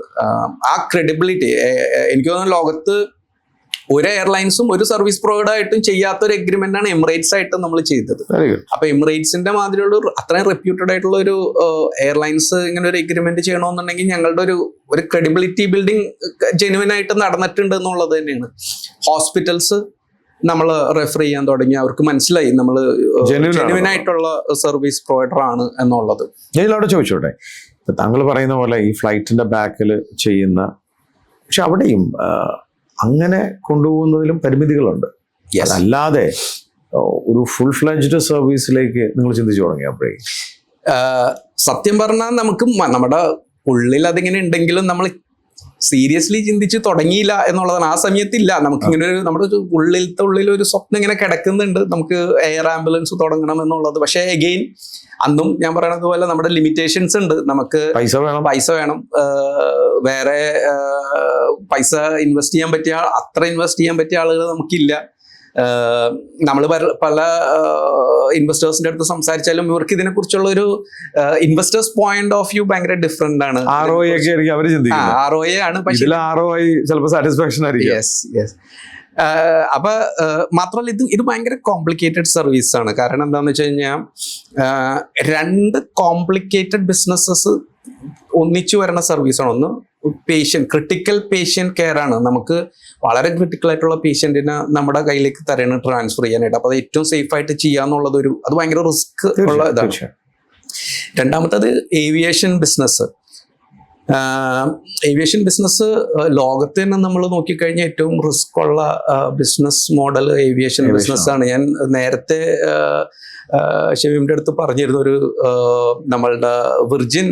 ആ ക്രെഡിബിലിറ്റി എനിക്ക് തോന്നുന്നു ലോകത്ത് ഒരു എയർലൈൻസും ഒരു സർവീസ് പ്രൊവൈഡർ ആയിട്ടും ചെയ്യാത്ത ഒരു എഗ്രിമെന്റ് ആണ് എമിറേറ്റ്സ് ആയിട്ട് നമ്മൾ ചെയ്തത്. അപ്പൊ എമിറേറ്റ്സിന്റെ മാതിരിയുള്ള അത്രയും റെപ്യൂട്ടഡ് ആയിട്ടുള്ള ഒരു എയർലൈൻസ് ഇങ്ങനെ ഒരു എഗ്രിമെന്റ് ചെയ്യണമെന്നുണ്ടെങ്കിൽ ഞങ്ങളുടെ ഒരു ക്രെഡിബിലിറ്റി ബിൽഡിംഗ് ജെന്യുവൻ ആയിട്ട് നടന്നിട്ടുണ്ട് എന്നുള്ളത് തന്നെയാണ്. ഹോസ്പിറ്റൽസ് നമ്മൾ റെഫർ ചെയ്യാൻ തുടങ്ങി, അവർക്ക് മനസ്സിലായി നമ്മൾ ജെന്യുവൻ ആയിട്ടുള്ള സർവീസ് പ്രൊവൈഡർ ആണ് എന്നുള്ളത്. ഞാൻ അവിടെ ചോദിച്ചോട്ടെ, താങ്കൾ പറയുന്ന പോലെ ഈ ഫ്ലൈറ്റിന്റെ ബാക്കിൽ ചെയ്യുന്ന, പക്ഷെ അവിടെയും അങ്ങനെ കൊണ്ടുപോകുന്നതിലും പരിമിതികളുണ്ട്. അല്ലാതെ ഒരു ഫുൾ ഫ്ലെഡ്ജ്ഡ് സർവീസിലേക്ക് നിങ്ങൾ ചിന്തിച്ചു തുടങ്ങിയപ്പോഴേ സത്യം പറഞ്ഞാൽ നമുക്ക് നമ്മുടെ ഉള്ളിൽ അതിങ്ങനെ ഉണ്ടെങ്കിലും നമ്മൾ സീരിയസ്ലി ചിന്തിച്ച് തുടങ്ങിയില്ല എന്നുള്ളതാണ്. ആ സമയത്തില്ല നമുക്കിങ്ങനെ നമ്മുടെ ഉള്ളിൽ ഒരു സ്വപ്നം ഇങ്ങനെ കിടക്കുന്നുണ്ട്, നമുക്ക് എയർ ആംബുലൻസ് തുടങ്ങണം എന്നുള്ളത്. പക്ഷേ എഗെയിൻ അന്നും ഞാൻ പറയുന്നത് പോലെ നമ്മുടെ ലിമിറ്റേഷൻസ് ഉണ്ട്. നമുക്ക് പൈസ വേണം, വേറെ പൈസ ഇൻവെസ്റ്റ് ചെയ്യാൻ പറ്റിയ ആളുകൾ നമുക്കില്ല. നമ്മൾ പല ഇൻവെസ്റ്റേഴ്സിന്റെ അടുത്ത് സംസാരിച്ചാലും ഇവർക്ക് ഇതിനെ കുറിച്ചുള്ള ഒരു ഇൻവെസ്റ്റേഴ്സ് പോയിന്റ് ഓഫ് വ്യൂ ഭയങ്കര ഡിഫറെന്റ് ആണ്. ROI ആണ്, പക്ഷേ സാറ്റിസ്ഫാക്ഷൻ ആയിരിക്കും. അപ്പൊ മാത്രമല്ല ഇത് ഭയങ്കര കോംപ്ലിക്കേറ്റഡ് സർവീസ് ആണ്. കാരണം എന്താന്ന് വെച്ച് കഴിഞ്ഞാൽ 2 കോംപ്ലിക്കേറ്റഡ് ബിസിനസ്സസ് ഒന്നിച്ചു വരുന്ന സർവീസാണ്. ഒന്ന് ക്രിട്ടിക്കൽ പേഷ്യന്റ് കെയർ ആണ്. നമുക്ക് വളരെ ക്രിട്ടിക്കൽ ആയിട്ടുള്ള പേഷ്യന്റിനെ നമ്മുടെ കയ്യിലേക്ക് തരണം ട്രാൻസ്ഫർ ചെയ്യാനായിട്ട്. അപ്പൊ അത് ഏറ്റവും സേഫ് ആയിട്ട് ചെയ്യാന്നുള്ളത് അത് ഭയങ്കര റിസ്ക് ഉള്ള ഇതാണ്. രണ്ടാമത്തത് ഏവിയേഷൻ ബിസിനസ്. ലോകത്ത് തന്നെ നമ്മൾ നോക്കിക്കഴിഞ്ഞാൽ ഏറ്റവും റിസ്ക് ഉള്ള ബിസിനസ് മോഡൽ ഏവിയേഷൻ ബിസിനസ് ആണ്. ഞാൻ നേരത്തെ ഷമീമിന്റെ അടുത്ത് പറഞ്ഞിരുന്ന നമ്മളുടെ വിർജിൻ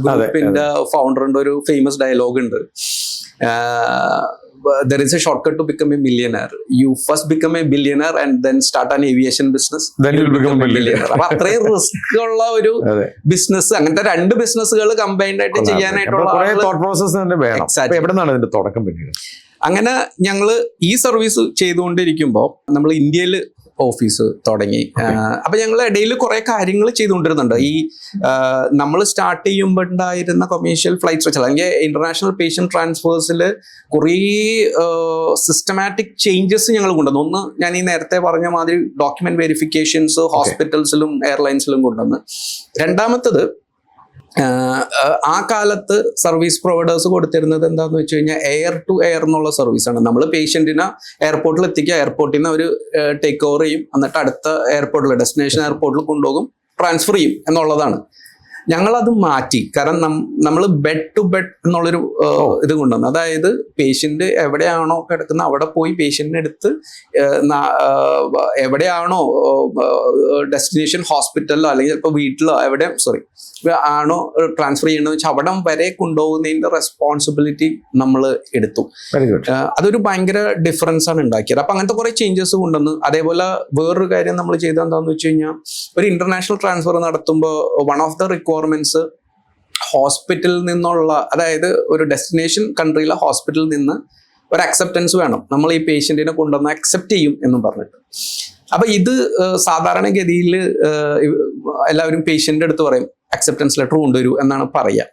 ഗ്രൂപ്പിന്റെ ഫൗണ്ടറിന്റെ ഒരു ഫേമസ് ഡയലോഗ് ഉണ്ട്. there is a shortcut to become a millionaire. You first become a billionaire and then start an aviation business. Then you'll become a millionaire. അപ്പൊ അത്രയും റിസ്ക് ഉള്ള ഒരു ബിസിനസ്, അങ്ങനത്തെ 2 ബിസിനസ്സുകൾ കമ്പൈൻഡ് ആയിട്ട് ചെയ്യാനായിട്ടുള്ള തോട്ട് പ്രോസസ് തന്നെ വേണം. എവിടെ നിന്നാണ് ഇതിന്റെ തുടക്കം പിന്നീട്? അങ്ങനെ ഞങ്ങള് ഈ സർവീസ് ചെയ്തുകൊണ്ടിരിക്കുമ്പോൾ നമ്മൾ ഇന്ത്യയിൽ ഓഫീസ് തുടങ്ങി. അപ്പൊ ഞങ്ങൾ ഇടയിൽ കുറെ കാര്യങ്ങൾ ചെയ്തുകൊണ്ടിരുന്നുണ്ട്. ഈ നമ്മൾ സ്റ്റാർട്ട് ചെയ്യുമ്പോൾ ഉണ്ടായിരുന്ന കൊമേഴ്ഷ്യൽ ഫ്ലൈറ്റ് സ്ട്രക്ചർ അല്ലെങ്കിൽ ഇന്റർനാഷണൽ പേഷ്യന്റ് ട്രാൻസ്ഫേഴ്സിൽ കുറേ സിസ്റ്റമാറ്റിക് ചേഞ്ചസ് ഞങ്ങൾ കൊണ്ടുവന്നു. ഒന്ന്, ഞാൻ ഈ നേരത്തെ പറഞ്ഞ മാതിരി ഡോക്യുമെന്റ് വെരിഫിക്കേഷൻസ് ഹോസ്പിറ്റൽസിലും എയർലൈൻസിലും കൊണ്ടുവന്ന്. രണ്ടാമത്തത്, ആ കാലത്ത് സർവീസ് പ്രൊവൈഡേഴ്സ് കൊടുത്തിരുന്നത് എന്താന്ന് വെച്ച് കഴിഞ്ഞാൽ എയർ ടു എയർ എന്നുള്ള സർവീസാണ്. നമ്മൾ പേഷ്യന്റിനെ എയർപോർട്ടിൽ എത്തിക്കുക, എയർപോർട്ടിൽ നിന്ന് അവർ ടേക്ക് ഓവർ ചെയ്യും, എന്നിട്ട് അടുത്ത എയർപോർട്ടിൽ ഡെസ്റ്റിനേഷൻ എയർപോർട്ടിൽ കൊണ്ടുപോകും, ട്രാൻസ്ഫർ ചെയ്യും എന്നുള്ളതാണ്. ഞങ്ങളത് മാറ്റി. കാരണം നമ്മൾ ബെഡ് ടു ബെഡ് എന്നുള്ളൊരു ഇത് കൊണ്ടുവന്നു. അതായത് പേഷ്യന്റ് എവിടെയാണോ കിടക്കുന്നത് അവിടെ പോയി പേഷ്യന്റിനെ എടുത്ത് എവിടെയാണോ ഡെസ്റ്റിനേഷൻ ഹോസ്പിറ്റലിലോ അല്ലെങ്കിൽ ചിലപ്പോൾ വീട്ടിലോ ആണോ ട്രാൻസ്ഫർ ചെയ്യണമെന്ന് വെച്ചാൽ അവിടം വരെ കൊണ്ടുപോകുന്നതിന്റെ റെസ്പോൺസിബിലിറ്റി നമ്മൾ എടുത്തു. അതൊരു ഭയങ്കര ഡിഫറൻസ് ആണ് ഉണ്ടാക്കിയത്. അപ്പൊ അങ്ങനത്തെ കുറെ ചേഞ്ചസ് കൊണ്ടുവന്നു. അതേപോലെ വേറൊരു കാര്യം നമ്മൾ ചെയ്തത് എന്താണെന്ന് വെച്ച് കഴിഞ്ഞാൽ, ഒരു ഇന്റർനാഷണൽ ട്രാൻസ്ഫർ നടത്തുമ്പോൾ വൺ ഓഫ് ദ റിക്വയർമെന്റ്സ് ഹോസ്പിറ്റലിൽ നിന്നുള്ള, അതായത് ഒരു ഡെസ്റ്റിനേഷൻ കൺട്രിയിലെ ഹോസ്പിറ്റലിൽ നിന്ന് ഒരു അക്സെപ്റ്റൻസ് വേണം. നമ്മൾ ഈ പേഷ്യന്റിനെ കൊണ്ടുവന്ന് അക്സെപ്റ്റ് ചെയ്യും എന്നും പറഞ്ഞിട്ട്. അപ്പൊ ഇത് സാധാരണഗതിയിൽ എല്ലാവരും പേഷ്യന്റിന്റെ അടുത്ത് പറയും അക്സെപ്റ്റൻസ് ലെറ്റർ കൊണ്ടുവരൂ എന്നാണ് പറയുക.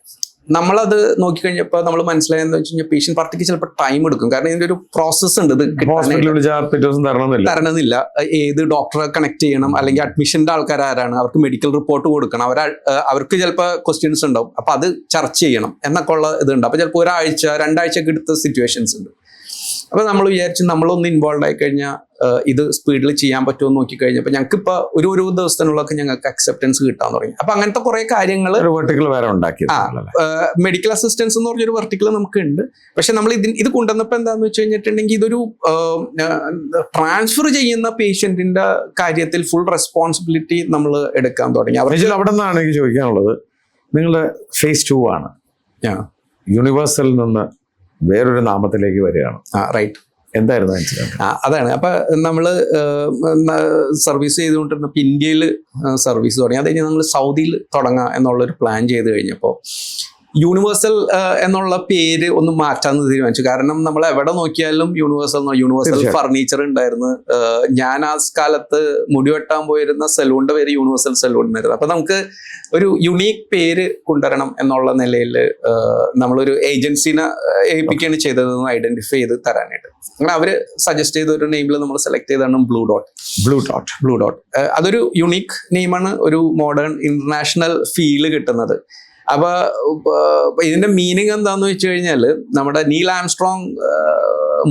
നമ്മളത് നോക്കിക്കഴിഞ്ഞപ്പോൾ നമ്മൾ മനസ്സിലായെന്ന് വെച്ച് കഴിഞ്ഞാൽ പേഷ്യന്റ് പാർട്ടിക്ക് ചിലപ്പോൾ ടൈം എടുക്കും. കാരണം ഇതിന്റെ ഒരു പ്രോസസ്സ് ഉണ്ട്. ഇത് തരണമെന്നില്ല. ഏത് ഡോക്ടറെ കണക്ട് ചെയ്യണം, അല്ലെങ്കിൽ അഡ്മിഷന്റെ ആൾക്കാർ ആരാണ്, അവർക്ക് മെഡിക്കൽ റിപ്പോർട്ട് കൊടുക്കണം, അവർക്ക് ചിലപ്പോൾ ക്വസ്റ്റ്യൻസ് ഉണ്ടാവും. അപ്പൊ അത് ചർച്ച ചെയ്യണം എന്നൊക്കെ ഉള്ള ഇതുണ്ട്. അപ്പൊ ചിലപ്പോൾ 1-2 ആഴ്ചയൊക്കെ എടുത്ത സിറ്റുവേഷൻസ് ഉണ്ട്. അപ്പൊ നമ്മൾ വിചാരിച്ച് നമ്മളൊന്ന് ഇൻവോൾവ് ആയി കഴിഞ്ഞാൽ ഇത് സ്പീഡിൽ ചെയ്യാൻ പറ്റുമോ എന്ന് നോക്കിക്കഴിഞ്ഞപ്പോൾ ഞങ്ങൾക്ക് ഇപ്പൊ ഒരു ദിവസത്തിനുള്ളൊക്കെ ഞങ്ങൾക്ക് അക്സെപ്റ്റൻസ് കിട്ടാൻ തുടങ്ങി. അപ്പൊ അങ്ങനത്തെ കുറെ കാര്യങ്ങൾ മെഡിക്കൽ അസിസ്റ്റൻസ് എന്ന് പറഞ്ഞൊരു വെർട്ടിക്കൽ നമുക്ക് ഉണ്ട്. പക്ഷെ നമ്മൾ ഇത് കൊണ്ടുവന്നപ്പോൾ എന്താന്ന് വെച്ച് കഴിഞ്ഞിട്ടുണ്ടെങ്കിൽ ഇതൊരു ട്രാൻസ്ഫർ ചെയ്യുന്ന പേഷ്യന്റിന്റെ കാര്യത്തിൽ ഫുൾ റെസ്പോൺസിബിലിറ്റി നമ്മൾ എടുക്കാൻ തുടങ്ങി. അവിടെ നിന്നാണ് എനിക്ക് ചോദിക്കാനുള്ളത്, നിങ്ങളുടെ phase 2 ആണ്, യൂണിവേഴ്സലിൽ നിന്ന് വേറൊരു നാമത്തിലേക്ക് വരികയാണ്. റൈറ്റ്. എന്തായിരുന്നു? അതാണ്. അപ്പൊ നമ്മള് സർവീസ് ചെയ്തുകൊണ്ടിരുന്നപ്പോൾ ഇന്ത്യയിൽ സർവീസ് തുടങ്ങി. അത് കഴിഞ്ഞ് നമ്മൾ സൗദിയിൽ തുടങ്ങാം എന്നുള്ളൊരു പ്ലാൻ ചെയ്ത് കഴിഞ്ഞപ്പോൾ യൂണിവേഴ്സൽ എന്നുള്ള പേര് ഒന്ന് മാറ്റാന്ന് തീരുമാനിച്ചു. കാരണം നമ്മൾ എവിടെ നോക്കിയാലും യൂണിവേഴ്സൽ ഫർണിച്ചർ ഉണ്ടായിരുന്നു. ഞാൻ ആ കാലത്ത് മുടി വെട്ടാൻ പോയിരുന്ന സലൂണിന്റെ പേര് യൂണിവേഴ്സൽ സലൂൺ എന്നായിരുന്നു. അപ്പൊ നമുക്ക് ഒരു യുണീക്ക് പേര് കൊണ്ടുവരണം എന്നുള്ള നിലയിൽ നമ്മളൊരു ഏജൻസിനെ ഏൽപ്പിക്കുകയാണ് ചെയ്തതെന്ന് ഐഡന്റിഫൈ ചെയ്ത് തരാനായിട്ട്. അങ്ങനെ അവര് സജസ്റ്റ് ചെയ്ത ഒരു നെയിമിൽ നമ്മൾ സെലക്ട് ചെയ്തതാണ് ബ്ലൂ ഡോട്ട്. അതൊരു യുണീക്ക് നെയിമാണ്, ഒരു മോഡേൺ ഇന്റർനാഷണൽ ഫീല് കിട്ടുന്നത്. അപ്പൊ ഇതിന്റെ മീനിങ് എന്താന്ന് വെച്ച് കഴിഞ്ഞാല്, നമ്മുടെ നീൽ ആംസ്ട്രോങ്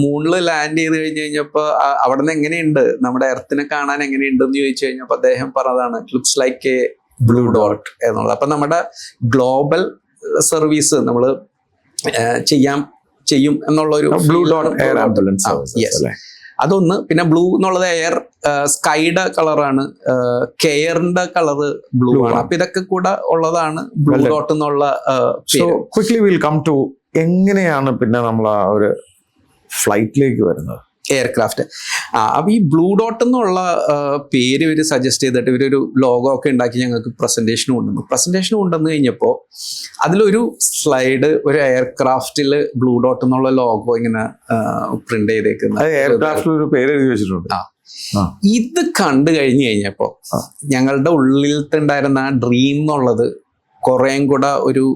മൂണിൽ ലാൻഡ് ചെയ്ത് കഴിഞ്ഞപ്പോ അവിടെ നിന്ന് എങ്ങനെയുണ്ട്, നമ്മുടെ എർത്തിനെ കാണാൻ എങ്ങനെയുണ്ടെന്ന് ചോദിച്ചു കഴിഞ്ഞപ്പോ അദ്ദേഹം പറഞ്ഞതാണ് looks like A blue dot എന്നുള്ളത്. അപ്പൊ നമ്മുടെ ഗ്ലോബൽ സർവീസ് നമ്മൾ ചെയ്യും എന്നുള്ള ഒരു ബ്ലൂ ഡോട്ട് എയർ ആംബുലൻസ്. അതൊന്ന്. പിന്നെ ബ്ലൂ എന്നുള്ളത് എയർ, സ്കൈയുടെ കളറാണ്, കെയറിന്റെ കളറ് ബ്ലൂ ആണ്. അപ്പൊ ഇതൊക്കെ കൂടെ ഉള്ളതാണ് ബ്ലൂ ഡോട്ട് എന്നുള്ള. ക്വിക്ലി വിൽ കം ടു എങ്ങനെയാണ് പിന്നെ നമ്മൾ ആ ഒരു ഫ്ലൈറ്റിലേക്ക് വരുന്നത്, എയർക്രാഫ്റ്റ്. അപ്പൊ ഈ ബ്ലൂ ഡോട്ട് എന്നുള്ള പേര് ഇവര് സജസ്റ്റ് ചെയ്തിട്ട് ഇവരൊരു ലോഗോ ഒക്കെ ഉണ്ടാക്കി ഞങ്ങൾക്ക് പ്രസന്റേഷൻ കൊണ്ടുവന്നു കഴിഞ്ഞപ്പോൾ അതിലൊരു സ്ലൈഡ് ഒരു എയർക്രാഫ്റ്റില് ബ്ലൂ ഡോട്ട് എന്നുള്ള ലോഗോ ഇങ്ങനെ പ്രിന്റ് ചെയ്തേക്കുന്നത്. ഇത് കണ്ടു കഴിഞ്ഞപ്പോ ഞങ്ങളുടെ ഉള്ളിലത്തുണ്ടായിരുന്ന ആ ഡ്രീം എന്നുള്ളത് കുറേം കൂടെ ഒരു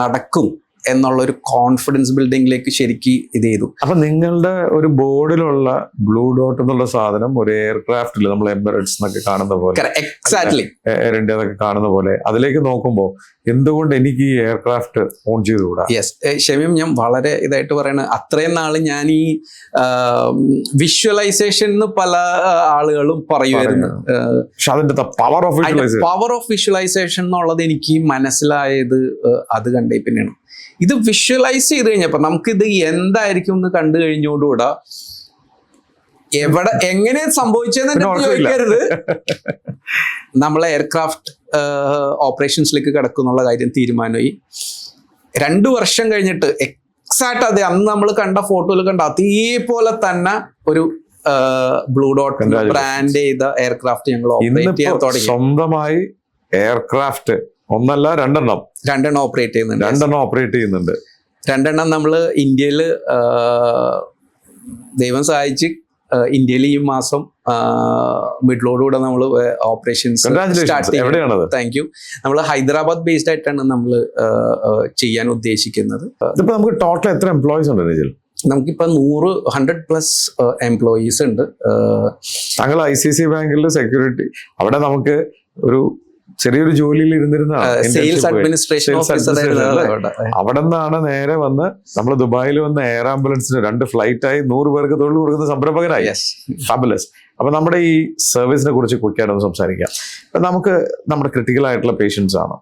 നടക്കും എന്നുള്ളൊരു കോൺഫിഡൻസ് ബിൽഡിങ്ങിലേക്ക് ശരിക്കും ഇത് ചെയ്തു. അപ്പൊ നിങ്ങളുടെ ഒരു ബോർഡിലുള്ള ബ്ലൂ ഡോട്ട് എന്നുള്ള സാധനം ഒരു എയർക്രാഫ്റ്റിൽ നമ്മൾ എമിറേറ്റ്സ് എന്നൊക്കെ കാണുന്ന പോലെ, എക്സാക്ട്ലി എയർ ഇന്ത്യ എന്നൊക്കെ കാണുന്ന പോലെ അതിലേക്ക് നോക്കുമ്പോൾ എന്തുകൊണ്ട് എനിക്ക് ഈ എയർക്രാഫ്റ്റ് ഓൺ ചെയ്തുകൂടാ? യെസ്, ഷമീം, ഞാൻ വളരെ ഇതായിട്ട് പറയണ, അത്രയും നാള് ഞാൻ ഈ വിഷ്വലൈസേഷൻ പല ആളുകളും പറയുമായിരുന്നു. പക്ഷെ അതിന്റെ പവർ ഓഫ് വിഷ്വലൈസേഷൻ എന്നുള്ളത് എനിക്ക് മനസ്സിലായത് അത് കണ്ടേ പിന്നെയാണ്. ഇത് വിഷ്വലൈസ് ചെയ്ത് കഴിഞ്ഞപ്പോ നമുക്കിത് എന്തായിരിക്കും എന്ന് കണ്ടു കഴിഞ്ഞോടുകൂടാ എങ്ങനെ സംഭവിച്ചതെന്ന് ചോദിക്കരുത്. നമ്മളെ എയർക്രാഫ്റ്റ് ഓപ്പറേഷൻസിലേക്ക് കിടക്കുന്നുള്ള കാര്യം തീരുമാനമായി. 2 വർഷം കഴിഞ്ഞിട്ട് എക്സാക്ട് അതെ, അന്ന് നമ്മൾ കണ്ട ഫോട്ടോയിൽ കണ്ട അതേപോലെ തന്നെ ഒരു ബ്ലൂ ഡോട്ട് ബ്രാൻഡ് ചെയ്ത എയർക്രാഫ്റ്റ് ഞങ്ങൾ ഓപ്പറേറ്റ് ചെയ്യാൻ തുടങ്ങി. സ്വന്തമായി എയർക്രാഫ്റ്റ് ഒന്നല്ല രണ്ടെണ്ണം ഓപ്പറേറ്റ് ചെയ്യുന്നുണ്ട്. രണ്ടെണ്ണം നമ്മൾ ഇന്ത്യയിൽ ദൈവം സഹായിച്ച് ഇന്ത്യയിൽ ഈ മാസം മിഡിലോടുകൂടെ നമ്മൾ ഓപ്പറേഷൻസ് സ്റ്റാർട്ട് ചെയ്യും. Thank you. നമ്മൾ ഹൈദരാബാദ് ബേസ്ഡ് ആയിട്ടാണ് നമ്മൾ ചെയ്യാൻ ഉദ്ദേശിക്കുന്നത്. നമുക്ക് ടോട്ടൽ എത്ര എംപ്ലോയീസ് ഉണ്ട് ഇതിൽ? നമുക്കിപ്പോ 100+ എംപ്ലോയീസ് ഉണ്ട്. താങ്കൾ ICICI ബാങ്കിൽ സെക്യൂരിറ്റി, അവിടെ നമുക്ക് ഒരു ചെറിയൊരു ജോലിയിൽ ഇരുന്നിരുന്ന സെയിൽസ് അഡ്മിനിസ്ട്രേഷൻ ഓഫീസർ. അവിടെ നിന്നാണ് നേരെ വന്ന് നമ്മൾ ദുബായിൽ വന്ന എയർ ആംബുലൻസിന് 2 ഫ്ലൈറ്റായി 100 പേർക്ക് തൊഴിൽ കൊടുക്കുന്ന സംരംഭകനായി. ഫാബുലസ്. അപ്പൊ നമ്മുടെ ഈ സർവീസിനെ കുറിച്ച് ക്വിക്കായിട്ടൊന്ന് സംസാരിക്കാം. അപ്പൊ നമുക്ക് നമ്മുടെ ക്രിട്ടിക്കൽ ആയിട്ടുള്ള പേഷ്യൻസ് ആണ്.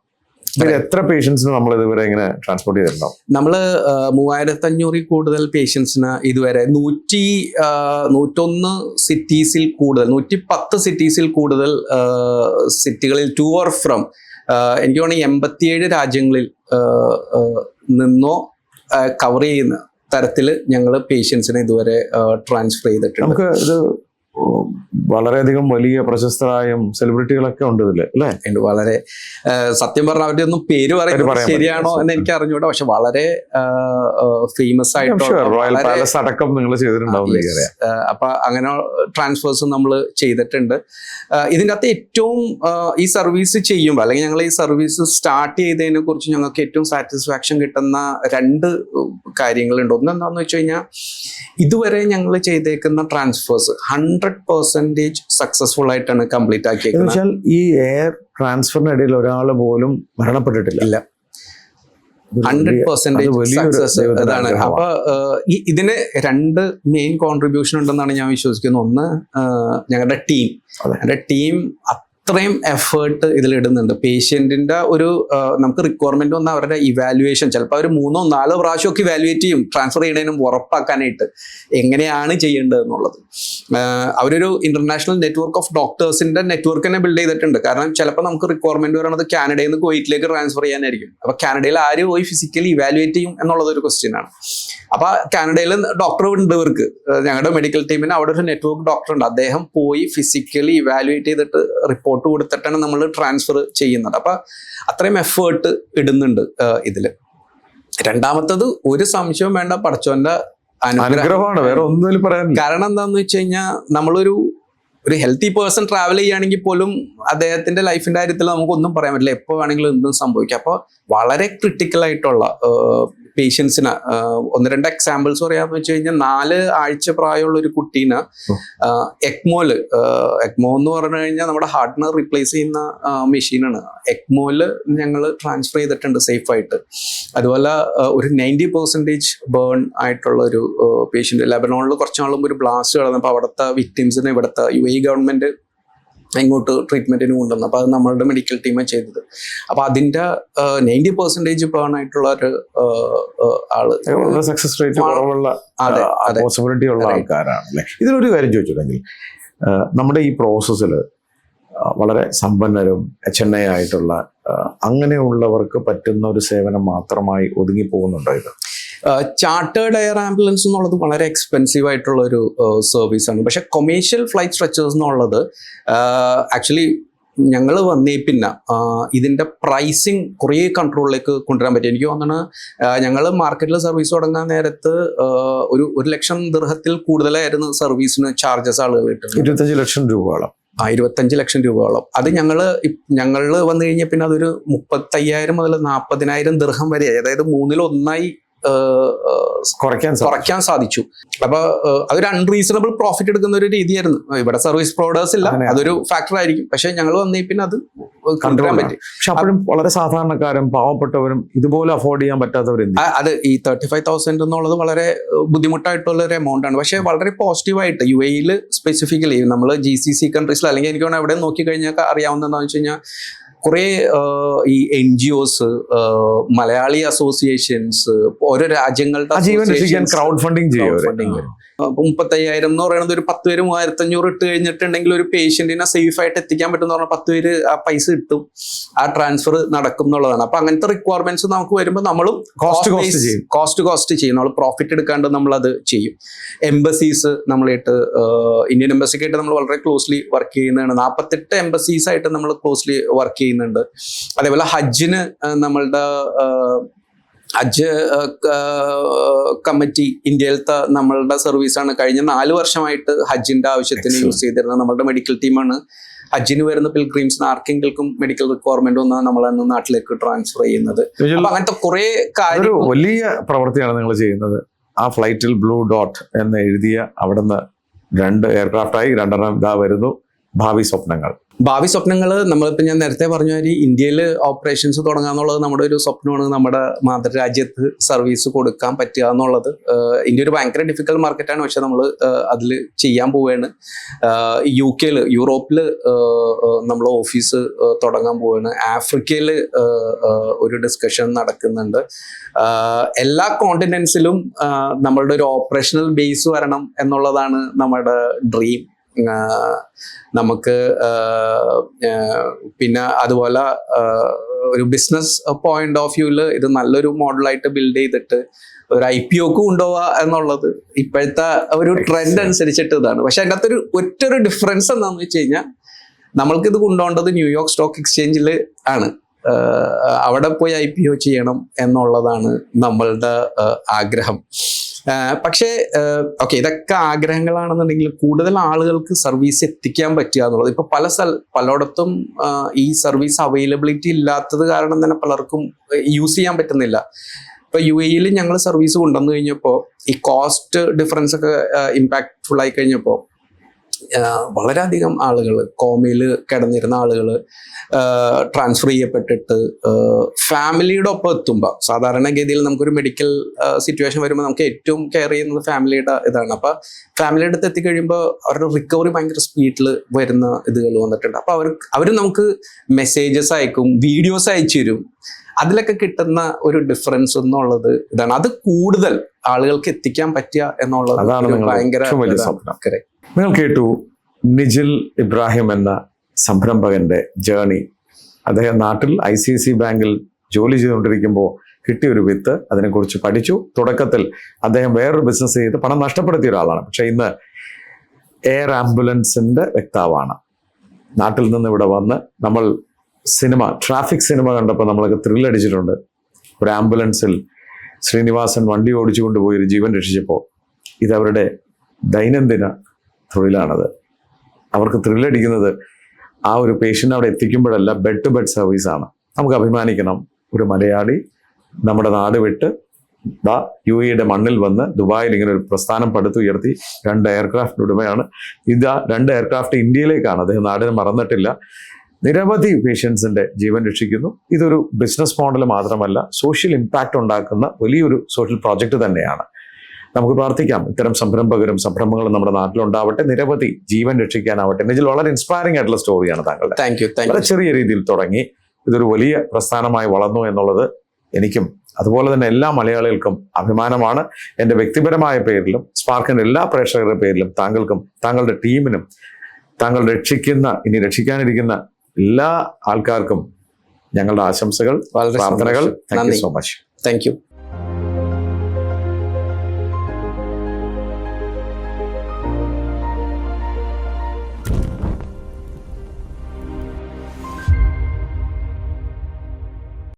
എത്ര പേഷ്യൻസിന് നമ്മൾ ഇതുവരെ ഇങ്ങനെ ട്രാൻസ്പോർട്ട് ചെയ്തിട്ടുണ്ടാവും? നമ്മള് 3500 കൂടുതൽ പേഷ്യൻസിന് ഇതുവരെ 101 സിറ്റീസിൽ കൂടുതൽ 110 സിറ്റീസിൽ കൂടുതൽ സിറ്റികളിൽ ടു ഓർ ഫ്രം എനിക്ക് തോന്നുന്നു 87 രാജ്യങ്ങളിൽ നിന്നോ കവർ ചെയ്യുന്ന തരത്തിൽ ഞങ്ങൾ പേഷ്യൻസിനെ ഇതുവരെ ട്രാൻസ്ഫർ ചെയ്തിട്ടുണ്ട്. നമുക്ക് ഇത് വളരെയധികം വലിയ പ്രശസ്തരായും സെലിബ്രിറ്റികളൊക്കെ ഉണ്ട് ഇതില് അല്ലേ? വളരെ സത്യം പറഞ്ഞ അവരുടെ ഒന്നും പേര് പറയുന്നത് ശരിയാണോ എന്ന് എനിക്ക് അറിഞ്ഞൂടാ, പക്ഷെ വളരെ ഫേമസ് റോയൽ പാലസ് അടക്കം നിങ്ങൾ ചെയ്തിട്ടുണ്ടാവും. അപ്പൊ അങ്ങനെ ട്രാൻസ്ഫേഴ്സും നമ്മൾ ചെയ്തിട്ടുണ്ട്. ഇതിൻ്റെ അകത്ത് ഏറ്റവും ഈ സർവീസ് ചെയ്യുമ്പോൾ അല്ലെങ്കിൽ ഞങ്ങൾ ഈ സർവീസ് സ്റ്റാർട്ട് ചെയ്തതിനെ കുറിച്ച് ഞങ്ങൾക്ക് ഏറ്റവും സാറ്റിസ്ഫാക്ഷൻ കിട്ടുന്ന 2 കാര്യങ്ങളുണ്ട്. ഒന്ന് എന്താണെന്ന് വെച്ച് കഴിഞ്ഞാൽ ഇതുവരെ ഞങ്ങൾ ചെയ്തേക്കുന്ന ട്രാൻസ്ഫേഴ്സ് 100% സക്സസ്ഫുൾ ആയിട്ടാണ് കംപ്ലീറ്റ് ആക്കിയേക്കുന്നത്. ഈ എയർ ട്രാൻസ്ഫറിനിടയിൽ ഒരാൾ പോലും മരണപ്പെട്ടിട്ടില്ല. 100% സക്സസ് ഇതാണ്. അപ്പൊ ഇതിന് 2 മെയിൻ കോൺട്രിബ്യൂഷൻ ഉണ്ടെന്നാണ് ഞാൻ വിശ്വസിക്കുന്നത്. ഒന്ന്, ഞങ്ങളുടെ ടീം അത്രയും എഫേർട്ട് ഇതിലിടുന്നുണ്ട്. പേഷ്യന്റിന്റെ ഒരു നമുക്ക് റിക്വയർമെന്റ് വന്ന അവരുടെ ഇവാലുവേഷൻ ചിലപ്പോൾ അവർ 3-4 പ്രാവശ്യമൊക്കെ ഇവാലുവേറ്റ് ചെയ്യും ട്രാൻസ്ഫർ ചെയ്യണതിനും ഉറപ്പാക്കാനായിട്ട് എങ്ങനെയാണ് ചെയ്യേണ്ടത് എന്നുള്ളത്. അവരൊരു ഇന്റർനാഷണൽ നെറ്റ്വർക്ക് ഓഫ് ഡോക്ടേഴ്സിന്റെ നെറ്റ്വർക്ക് തന്നെ ബിൽഡ് ചെയ്തിട്ടുണ്ട്. കാരണം ചിലപ്പോൾ നമുക്ക് റിക്വയർമെന്റ് പറയുന്നത് കാനഡയിൽ നിന്ന് കുവൈറ്റിലേക്ക് ട്രാൻസ്ഫർ ചെയ്യാനായിരിക്കും. അപ്പൊ കാനഡയിൽ ആര് പോയി ഫിസിക്കലി ഇവാലുവേറ്റ് ചെയ്യും എന്നുള്ളത് ഒരു ക്വസ്റ്റ്യൻ ആണ്. അപ്പൊ കാനഡയിൽ ഡോക്ടർ ഉണ്ട് ഇവർക്ക്, ഞങ്ങളുടെ മെഡിക്കൽ ടീമിന് അവിടെ ഒരു നെറ്റ്വർക്ക് ഡോക്ടർ ഉണ്ട്. അദ്ദേഹം പോയി ഫിസിക്കലി ഇവാലുവേറ്റ് ചെയ്തിട്ട് റിപ്പോർട്ട് കൊടുത്തിട്ടാണ് നമ്മൾ ട്രാൻസ്ഫർ ചെയ്യുന്നത്. അപ്പൊ അത്രയും എഫേർട്ട് ഇടുന്നുണ്ട് ഇതില്. രണ്ടാമത്തത് ഒരു സംശയവും വേണ്ട, പടച്ചോന്റെ അനുഗ്രഹമാണ്, വേറെ ഒന്നും പറയാൻ. കാരണം എന്താന്ന് വെച്ച് കഴിഞ്ഞാൽ നമ്മളൊരു ഹെൽത്തി പേഴ്സൺ ട്രാവൽ ചെയ്യുകയാണെങ്കിൽ പോലും അദ്ദേഹത്തിന്റെ ലൈഫിന്റെ കാര്യത്തിൽ നമുക്കൊന്നും പറയാൻ പറ്റില്ല, എപ്പോൾ വേണമെങ്കിലും എന്തും സംഭവിക്കാം. അപ്പോൾ വളരെ ക്രിട്ടിക്കൽ ആയിട്ടുള്ള പേഷ്യൻസിന് 1-2 എക്സാമ്പിൾസ് പറയാന്ന് വെച്ച് കഴിഞ്ഞാൽ 4 ആഴ്ച പ്രായമുള്ള ഒരു കുട്ടീനെ എക്മോ എന്ന് പറഞ്ഞു കഴിഞ്ഞാൽ നമ്മുടെ ഹാർട്ടിനെ റീപ്ലേസ് ചെയ്യുന്ന മെഷീനാണ്. എക്മോയില് ഞങ്ങൾ ട്രാൻസ്ഫർ ചെയ്തിട്ടുണ്ട് സേഫ് ആയിട്ട്. അതുപോലെ ഒരു 90% ബേൺ ആയിട്ടുള്ള ഒരു പേഷ്യന്റ് ലെബനോണിൽ കുറച്ച് നാളും ഒരു ബ്ലാസ്റ്റ് കിടന്നപ്പോൾ അവിടുത്തെ വിക്ടിംസിനെ ഇവിടുത്തെ UAE ഗവൺമെന്റ് ഇങ്ങോട്ട് ട്രീറ്റ്മെന്റിന് കൊണ്ടുവന്നു. അപ്പൊ അത് നമ്മളുടെ മെഡിക്കൽ ടീമാണ് ചെയ്തത്. അപ്പൊ അതിന്റെ 90% ബേൺ ആയിട്ടുള്ള ഒരു ആള് സക്സസ് റേറ്റ് കുറവുള്ള പോസിബിലിറ്റി ഉള്ള ആൾക്കാരാണ്. ഇതിലൊരു കാര്യം ചോദിച്ചിട്ടുണ്ടെങ്കിൽ നമ്മുടെ ഈ പ്രോസസ്സിൽ വളരെ സമ്പന്നരും HNI ആയിട്ടുള്ള അങ്ങനെയുള്ളവർക്ക് പറ്റുന്ന ഒരു സേവനം മാത്രമായി ഒതുങ്ങി പോകുന്നുണ്ടോ ഇത്? ചാർട്ടേഡ് എയർ ആംബുലൻസ് എന്നുള്ളത് വളരെ എക്സ്പെൻസീവ് ആയിട്ടുള്ള ഒരു സർവീസാണ്. പക്ഷെ കൊമേഴ്ഷ്യൽ ഫ്ലൈറ്റ് സ്ട്രെച്ചേഴ്സ് എന്നുള്ളത് ആക്ച്വലി ഞങ്ങൾ വന്നേ പിന്നെ ഇതിന്റെ പ്രൈസിങ് കുറേ കൺട്രോളിലേക്ക് കൊണ്ടുവരാൻ പറ്റി. എനിക്ക് തോന്നുന്നു ഞങ്ങൾ മാർക്കറ്റിൽ സർവീസ് തുടങ്ങാൻ നേരത്ത് ഒരു 1 ലക്ഷം ദിർഹത്തിൽ കൂടുതലായിരുന്നു സർവീസിന് ചാർജസ് ആളുകൾ കിട്ടുന്നത്. 25 ലക്ഷം രൂപയോളം. 25 ലക്ഷം രൂപയോളം. അത് ഞങ്ങൾ വന്നു കഴിഞ്ഞാൽ പിന്നെ അതൊരു 35,000 മുതൽ 40,000 ദിർഹം വരെ, അതായത് 1/3 കുറയ്ക്കാൻ സാധിച്ചു. അപ്പൊ അതൊരു അൺറീസണബിൾ പ്രോഫിറ്റ് എടുക്കുന്ന ഒരു രീതിയായിരുന്നു. ഇവിടെ സർവീസ് പ്രൊവൈഡേഴ്സ് ഇല്ല, അതൊരു ഫാക്ടർ ആയിരിക്കും. പക്ഷെ ഞങ്ങൾ വന്നേ പിന്നെ അത് കൊണ്ടുവരാൻ പറ്റി. പക്ഷെ അപ്പോഴും വളരെ സാധാരണക്കാരും പാവപ്പെട്ടവരും ഇതുപോലെ അഫോർഡ് ചെയ്യാൻ പറ്റാത്തവരും അത് ഈ 35,000 എന്നുള്ളത് വളരെ ബുദ്ധിമുട്ടായിട്ടുള്ള ഒരു എമൗണ്ട് ആണ്. പക്ഷെ വളരെ പോസിറ്റീവായിട്ട് UAE സ്പെസിഫിക്കലി നമ്മൾ GCC കൺട്രീസിൽ അല്ലെങ്കിൽ എനിക്ക് തോന്നുന്നു എവിടെ നോക്കിക്കഴിഞ്ഞാൽ അറിയാവുന്ന എന്താണെന്ന് വെച്ച് കഴിഞ്ഞാൽ കുറെ ഈ NGOs, മലയാളി അസോസിയേഷൻസ്, ഓരോ രാജ്യങ്ങളുടെ ക്രൗഡ് ഫണ്ടിങ് 35,000 എന്ന് പറയുന്നത് ഒരു 10 പേര് 3,500 ഇട്ട് കഴിഞ്ഞിട്ടുണ്ടെങ്കിൽ ഒരു പേഷ്യന്റിനെ സേഫ് ആയിട്ട് എത്തിക്കാൻ പറ്റും എന്ന് പറഞ്ഞാൽ 10 പേര് ആ പൈസ കിട്ടും, ആ ട്രാൻസ്ഫർ നടക്കും എന്നുള്ളതാണ്. അപ്പൊ അങ്ങനത്തെ റിക്വയർമെന്റ്സ് നമുക്ക് വരുമ്പോൾ നമ്മളും കോസ്റ്റ് ചെയ്യും. നമ്മൾ പ്രോഫിറ്റ് എടുക്കാണ്ട് നമ്മൾ അത് ചെയ്യും. എംബസീസ് നമ്മളായിട്ട് ഇന്ത്യൻ എംബസിക്കായിട്ട് നമ്മൾ വളരെ ക്ലോസ്ലി വർക്ക് ചെയ്യുന്നതാണ്. 48 എംബസീസ് ആയിട്ട് നമ്മൾ ക്ലോസ്ലി വർക്ക് ചെയ്യുന്നുണ്ട്. അതേപോലെ ഹജ്ജിന് നമ്മളുടെ ഹജ്ജ് കമ്മിറ്റി ഇന്ത്യയിലത്തെ നമ്മളുടെ സർവീസാണ് കഴിഞ്ഞ 4 വർഷമായിട്ട് ഹജ്ജിന്റെ ആവശ്യത്തിന് യൂസ് ചെയ്തിരുന്നത്. നമ്മളുടെ മെഡിക്കൽ ടീമാണ് ഹജ്ജിന് വരുന്ന പിൽഗ്രീംസിന് ആർക്കെങ്കിലും മെഡിക്കൽ റിക്വയർമെന്റ് ഒന്നാണ് നമ്മളന്ന് നാട്ടിലേക്ക് ട്രാൻസ്ഫർ ചെയ്യുന്നത്. അപ്പൊ അങ്ങനത്തെ കുറെ കാര്യം വലിയ പ്രവൃത്തിയാണ് നിങ്ങൾ ചെയ്യുന്നത്. ആ ഫ്ലൈറ്റിൽ ബ്ലൂ ഡോട്ട് എന്ന് എഴുതിയ അവിടുന്ന് 2 എയർക്രാഫ്റ്റായി 2 ഇതാ വരുന്നു. ഭാവി സ്വപ്നങ്ങൾ നമ്മളിപ്പോൾ ഞാൻ നേരത്തെ പറഞ്ഞ മാതിരി ഇന്ത്യയിൽ ഓപ്പറേഷൻസ് തുടങ്ങുക എന്നുള്ളത് നമ്മുടെ ഒരു സ്വപ്നമാണ്. നമ്മുടെ മാതൃരാജ്യത്ത് സർവീസ് കൊടുക്കാൻ പറ്റുക എന്നുള്ളത്. ഇന്ത്യ ഒരു ഭയങ്കര ഡിഫിക്കൽട്ട് മാർക്കറ്റാണ്, പക്ഷെ നമ്മൾ അതിൽ ചെയ്യാൻ പോവുകയാണ്. UK യൂറോപ്പിൽ നമ്മൾ ഓഫീസ് തുടങ്ങാൻ പോവുകയാണ്. ആഫ്രിക്കയിൽ ഒരു ഡിസ്കഷൻ നടക്കുന്നുണ്ട്. എല്ലാ കോണ്ടിനെന്റ്സിലും നമ്മളുടെ ഒരു ഓപ്പറേഷണൽ ബേസ് വരണം എന്നുള്ളതാണ് നമ്മുടെ ഡ്രീം. നമുക്ക് പിന്നെ അതുപോലെ ഒരു ബിസിനസ് പോയിന്റ് ഓഫ് വ്യൂവിൽ ഇത് നല്ലൊരു മോഡലായിട്ട് ബിൽഡ് ചെയ്തിട്ട് ഒരു IPOക്ക് കൊണ്ടുപോവുക എന്നുള്ളത് ഇപ്പോഴത്തെ ഒരു ട്രെൻഡ് അനുസരിച്ചിട്ട് ഇതാണ്. പക്ഷെ അതിൻ്റെ അകത്തൊരു ഒറ്റൊരു ഡിഫറൻസ് എന്താണെന്ന് വെച്ച് കഴിഞ്ഞാൽ നമ്മൾക്കിത് കൊണ്ടുപോകേണ്ടത് ന്യൂയോർക്ക് സ്റ്റോക്ക് എക്സ്ചേഞ്ചിൽ ആണ്. അവിടെ പോയി IPO ചെയ്യണം എന്നുള്ളതാണ് നമ്മളുടെ ആഗ്രഹം. പക്ഷേ ഓക്കെ, ഇതൊക്കെ ആഗ്രഹങ്ങളാണെന്നുണ്ടെങ്കിൽ കൂടുതൽ ആളുകൾക്ക് സർവീസ് എത്തിക്കാൻ പറ്റുക എന്നുള്ളത്. ഇപ്പൊ പലയിടത്തും ഈ സർവീസ് അവൈലബിലിറ്റി ഇല്ലാത്തത് കാരണം തന്നെ പലർക്കും യൂസ് ചെയ്യാൻ പറ്റുന്നില്ല. ഇപ്പൊ UAE ഞങ്ങൾ സർവീസ് കൊണ്ടുവന്നു കഴിഞ്ഞപ്പോൾ ഈ കോസ്റ്റ് ഡിഫറൻസ് ഒക്കെ ഇമ്പാക്ട്ഫുൾ ആയി കഴിഞ്ഞപ്പോൾ വളരെയധികം ആളുകൾ കോമയിൽ കിടന്നിരുന്ന ആളുകൾ ട്രാൻസ്ഫർ ചെയ്യപ്പെട്ടിട്ട് ഫാമിലിയുടെ ഒപ്പം എത്തുമ്പോൾ, സാധാരണഗതിയിൽ നമുക്കൊരു മെഡിക്കൽ സിറ്റുവേഷൻ വരുമ്പോൾ നമുക്ക് ഏറ്റവും കെയർ ചെയ്യുന്നത് ഫാമിലിയുടെ ഇതാണ്. അപ്പോൾ ഫാമിലിയുടെ അടുത്ത് എത്തിക്കഴിയുമ്പോൾ അവരുടെ റിക്കവറി ഭയങ്കര സ്പീഡിൽ വരുന്ന ഇതുകൾ വന്നിട്ടുണ്ട്. അപ്പോൾ അവർ നമുക്ക് മെസ്സേജസ് അയക്കും, വീഡിയോസ് അയച്ചു തരും. അതിലൊക്കെ കിട്ടുന്ന ഒരു ഡിഫറൻസ് എന്നുള്ളത് ഇതാണ്. അത് കൂടുതൽ ആളുകൾക്ക് എത്തിക്കാൻ പറ്റുക എന്നുള്ളത് ഭയങ്കര. നിങ്ങൾ കേട്ടു നിജിൽ ഇബ്രാഹിം എന്ന സംരംഭകന്റെ ജേർണി. അദ്ദേഹം നാട്ടിൽ ICICI ബാങ്കിൽ ജോലി ചെയ്തുകൊണ്ടിരിക്കുമ്പോൾ കിട്ടിയൊരു വിത്ത്, അതിനെക്കുറിച്ച് പഠിച്ചു. തുടക്കത്തിൽ അദ്ദേഹം വേറൊരു ബിസിനസ് ചെയ്ത് പണം നഷ്ടപ്പെടുത്തിയ ഒരാളാണ്. പക്ഷെ ഇന്ന് എയർ ആംബുലൻസിന്റെ വക്താവാണ്. നാട്ടിൽ നിന്ന് ഇവിടെ വന്ന് നമ്മൾ ട്രാഫിക് സിനിമ കണ്ടപ്പോൾ നമ്മളൊക്കെ ത്രില്ലടിച്ചിട്ടുണ്ട്. ഒരു ആംബുലൻസിൽ ശ്രീനിവാസൻ വണ്ടി ഓടിച്ചുകൊണ്ട് പോയി ഒരു ജീവൻ രക്ഷിച്ചപ്പോൾ ഇതവരുടെ ദൈനംദിന തൊഴിലാണത്. അവർക്ക് ത്രില്ലടിക്കുന്നത് ആ ഒരു പേഷ്യൻ്റ് അവിടെ എത്തിക്കുമ്പോഴല്ല, ബെഡ് ടു ബെഡ് സർവീസാണ്. നമുക്ക് അഭിമാനിക്കണം, ഒരു മലയാളി നമ്മുടെ നാട് വിട്ട് UAE മണ്ണിൽ വന്ന് ദുബായിൽ ഇങ്ങനെ ഒരു പ്രസ്ഥാനം പടുത്തുയർത്തി 2 എയർക്രാഫ്റ്റ് ഉടമയാണ്. 2 എയർക്രാഫ്റ്റ് ഇന്ത്യയിലേക്കാണ്. അദ്ദേഹം നാടിനെ മറന്നിട്ടില്ല. നിരവധി പേഷ്യൻസിന്റെ ജീവൻ രക്ഷിക്കുന്നു. ഇതൊരു ബിസിനസ് മോഡൽ മാത്രമല്ല, സോഷ്യൽ ഇമ്പാക്റ്റ് ഉണ്ടാക്കുന്ന വലിയൊരു സോഷ്യൽ പ്രോജക്റ്റ് തന്നെയാണ്. നമുക്ക് പ്രാർത്ഥിക്കാം ഇത്തരം സംരംഭങ്ങളും നമ്മുടെ നാട്ടിലുണ്ടാവട്ടെ, നിരവധി ജീവൻ രക്ഷിക്കാനാവട്ടെ. നിജിൽ, വളരെ ഇൻസ്പയറിംഗ് ആയിട്ടുള്ള സ്റ്റോറിയാണ് താങ്കളുടെ. വളരെ ചെറിയ രീതിയിൽ തുടങ്ങി ഇതൊരു വലിയ പ്രസ്ഥാനമായി വളർന്നു എന്നുള്ളത് എനിക്കും അതുപോലെ തന്നെ എല്ലാ മലയാളികൾക്കും അഭിമാനമാണ്. എൻ്റെ വ്യക്തിപരമായ പേരിലും സ്പാർക്കിന്റെ എല്ലാ പ്രേക്ഷകരുടെ പേരിലും താങ്കൾക്കും താങ്കളുടെ ടീമിനും താങ്കൾ ഇനി രക്ഷിക്കാനിരിക്കുന്ന എല്ലാ ആൾക്കാർക്കും ഞങ്ങളുടെ ആശംസകൾ, പ്രാർത്ഥനകൾ. Thank you so much. Thank you.